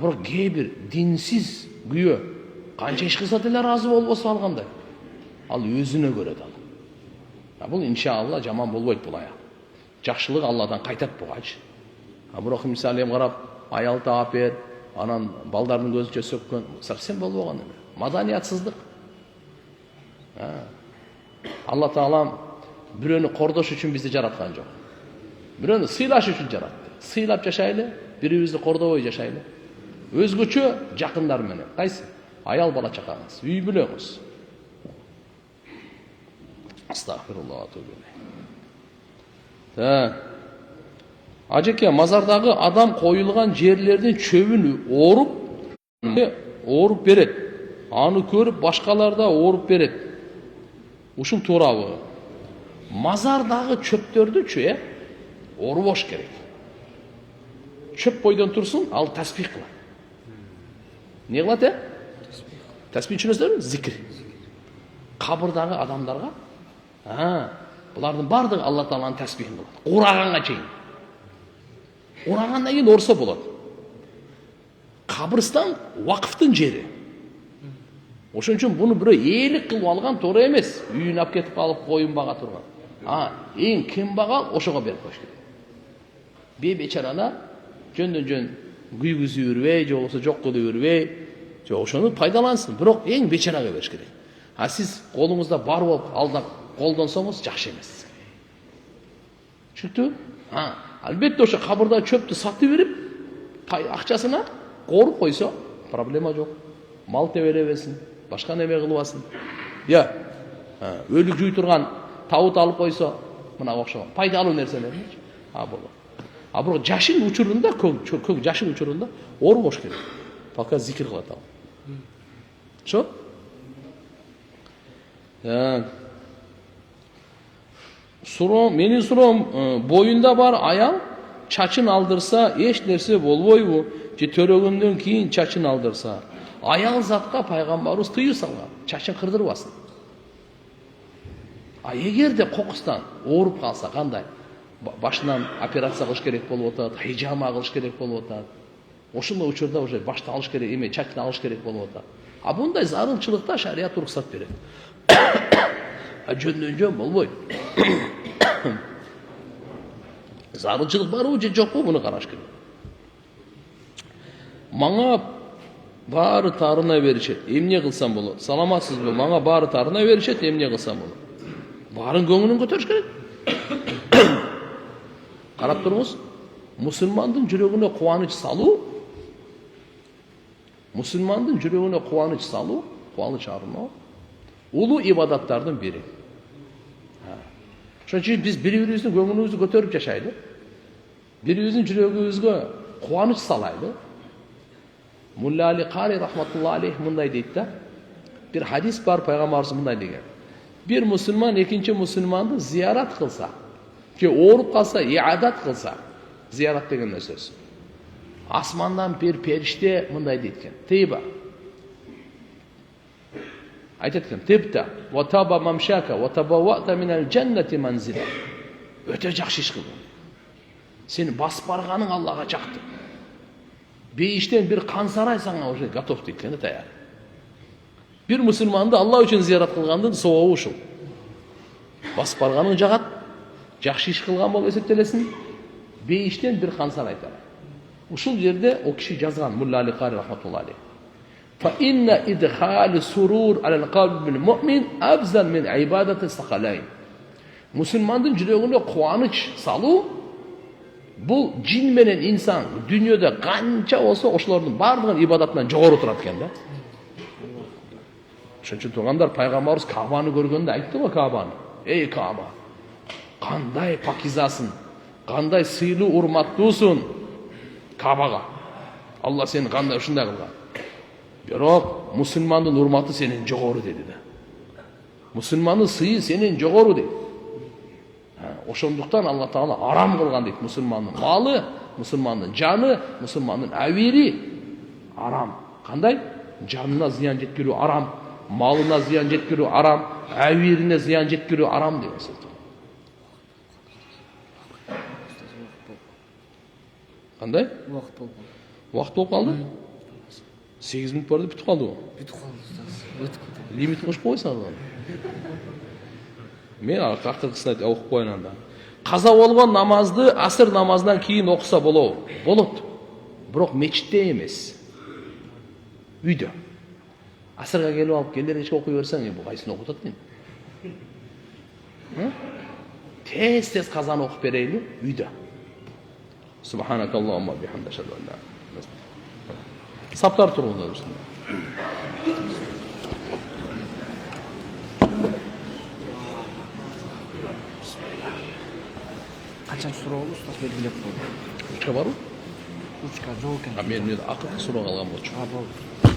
Бирок кээ бир динсиз күйөө канча иш кылса деле ыраазы болбосо алгандай. Ал өзүнө көрөт ал. Бул иншалла жаман болбойт бул аял. Жакшылык Алладан кайтат бугачы. Бирок мисалы эми карап, аял таап бер, анан балдардын көзүнчө сөккөн, совсем болбогон эме. Маданиятсыздык. Алла Таалам бирөөнү кордош үчүн бизди жараткан жок. Бирөөнү сыйлаш үчүн жаратты. Сыйлап жашайлы, бирибизди кордобой жашайлы. Өзгөчө жакындар менен. Кайсы? Аял бала чакаңыз, үй бүлөңүз. Астагфируллах. Ажеке, мазардагы адам коюлган жерлердин чөбүн ооруп берет. Аны көрүп башкалар да ооруп берет. Ушул туурабы? Мазардагы чөптөрдүчү, оорубош керек. Чөп бойдон турсун, ал тасбих кылат. Не кылат, Тасбих түшүнөсүзбү? Зикир. Кабырдагы адамдарга, булардын бардыгы Алла Тааланын тасбихин кылат. Ураганга чейин. Урагандан кийин орсо болот. Кабырстан вакыфтын жери. Ошон үчүн буну бирөө ээлик кылып алган туура эмес. Үйүн алып кетип алып коюн бага турган. Эң кем багал ошого берип коюш керек. Бечаралар жөндөн-жөн күйгүзүп үрбөй, же болбосо жок кылып үрбөй, же ошону пайдалансын. Бирок эң бечарага бериш керек. Сиз колуңузда бар болуп алдап колдонсоңуз жакшы эмес. Түшүндүңбү? Албетте ошо кабырда чөптү сатып берип, акчасына коруп койсо, проблема жок. Мал тебелебесин, башка неме кылбасын. Өлүк жуй турган табут алып койсо, мына окшогон пайдалуу нерселерди. Болот. Бирок жашын учурунда, көк жашын учурунда оорубош керек. Пока зикир кылат ал. Шо? Менин суроом, боюнда бар аял чачын алдырса эч нерсе болбойбу? Же төрөгөндөн кийин чачын алдырса? Аял затка пайгамбарыбыз тыюу салган, чачын кырдырбасын. Эгерде кокустан ооруп калса кандай? Башынан операция кылыш керек болуп атат, хижама кылыш керек болуп атат. Ошондой учурда уже башты алыш керек, чачты алыш керек болуп атат. Bunday зарылчылыкта шарият уруксат берет. Жөндөн-жөн болбойт. Зарылчылык барбы же жокпу, буну караш керек. Мага баары таарына беришет, эмне кылсам болот? Саламатсызбы? Мага баары таарына беришет, эмне кылсам болот? Баарын көңүлүн көтөрүш керек. Карап туруңуз, мусулмандын жүрөгүнө кубаныч салуу, кубаныч арноо, улуу ибадаттардын бири. Ошон үчүн биз бири-бирибиздин көңүлүбүздү көтөрүп жашайлы. Бири-бирибиздин жүрөгүбүзгө кубаныч салайлы. Мулла Али Кари рахматулла алейх мындай дейт да. Бир хадис бар, пайгамбарыбыз мындай деген. Bir musulmon ekінші musulmonды ziyorat qilsa, ki o'rib qalsa, iadat qilsa, ziyorat degan narsasi. Asmandan bir perishte bunday deydi. Teyba. Aytayotgan, tibta va taba mamshaka va tabawwa'ta minal jannati manzila. Öte жақсы ish qilding. Seni basып барғаның Аллаға жақты. Бейіштен bir қан сарай саңа уже готов deydi, tayyor. Bir musulmonды Alloh uchun ziyorat qilgandın savobi ушул. Basып барғаның жағат, жақсы ish qilgan болып есептелесін. Бейіштен bir қан сарай айтар. Ушул жерде o киши жазған, Мулла Али Қари рахматуллахи алейх. Fa inna idkhal surur ala al-qalb bil mu'min afzal min ibadati as-saqalayn. Musulmondun жүрегіне қуаныч салу бұл жин менен инсан дүниеде қанша болса ошолордун барлығын ибадатынан жоғары тұрат екен да. Ошон үчүн туғандар пайғамбарыбыз Кабаны көргөндө айтты го Кабаны. Ey Каба, қандай пакизасың, қандай сыйлуу урматтуусуң Кабага. Алла сени қандай ушундай кылган. Бирок мусулмандын урматы сенен жогору деди да. Мусулмандын сыйы сенен жогору дейт. Ошондуктан Алла Таала арам кылган дейт мусулмандын малы, мусулмандын жаны, мусулмандын авири арам. Кандай? Жанына зыян жеткирүү арам, малына зыян жеткирүү арам, авирине зыян жеткирүү арам деген сөз. Кандай? Вакыт болуп калды. 8 минут барды бүтүп калды го. Бүтүп калды. Лимит кошуп койсоң аны. Мен акыркысын айтып окуп коеюн анда. Каза болгон намазды асыр намазынан кийин окуса болобу? Болот. Бирок мечитте эмес. Үйдө. Асырга келип алып келеринче окуй берсең, бу кайсын окутат дейм. Тез казаны окуп берейли үйдө. Субханакаллахумма бихамдика ашхаду ан ла иляха илля анта. Саптар тургунда dursun. Kaçan sura olursa belgilep koydu. Üçe var mı? 3'ka жол экен. Мен акыркы суроо калган болчу. Болду.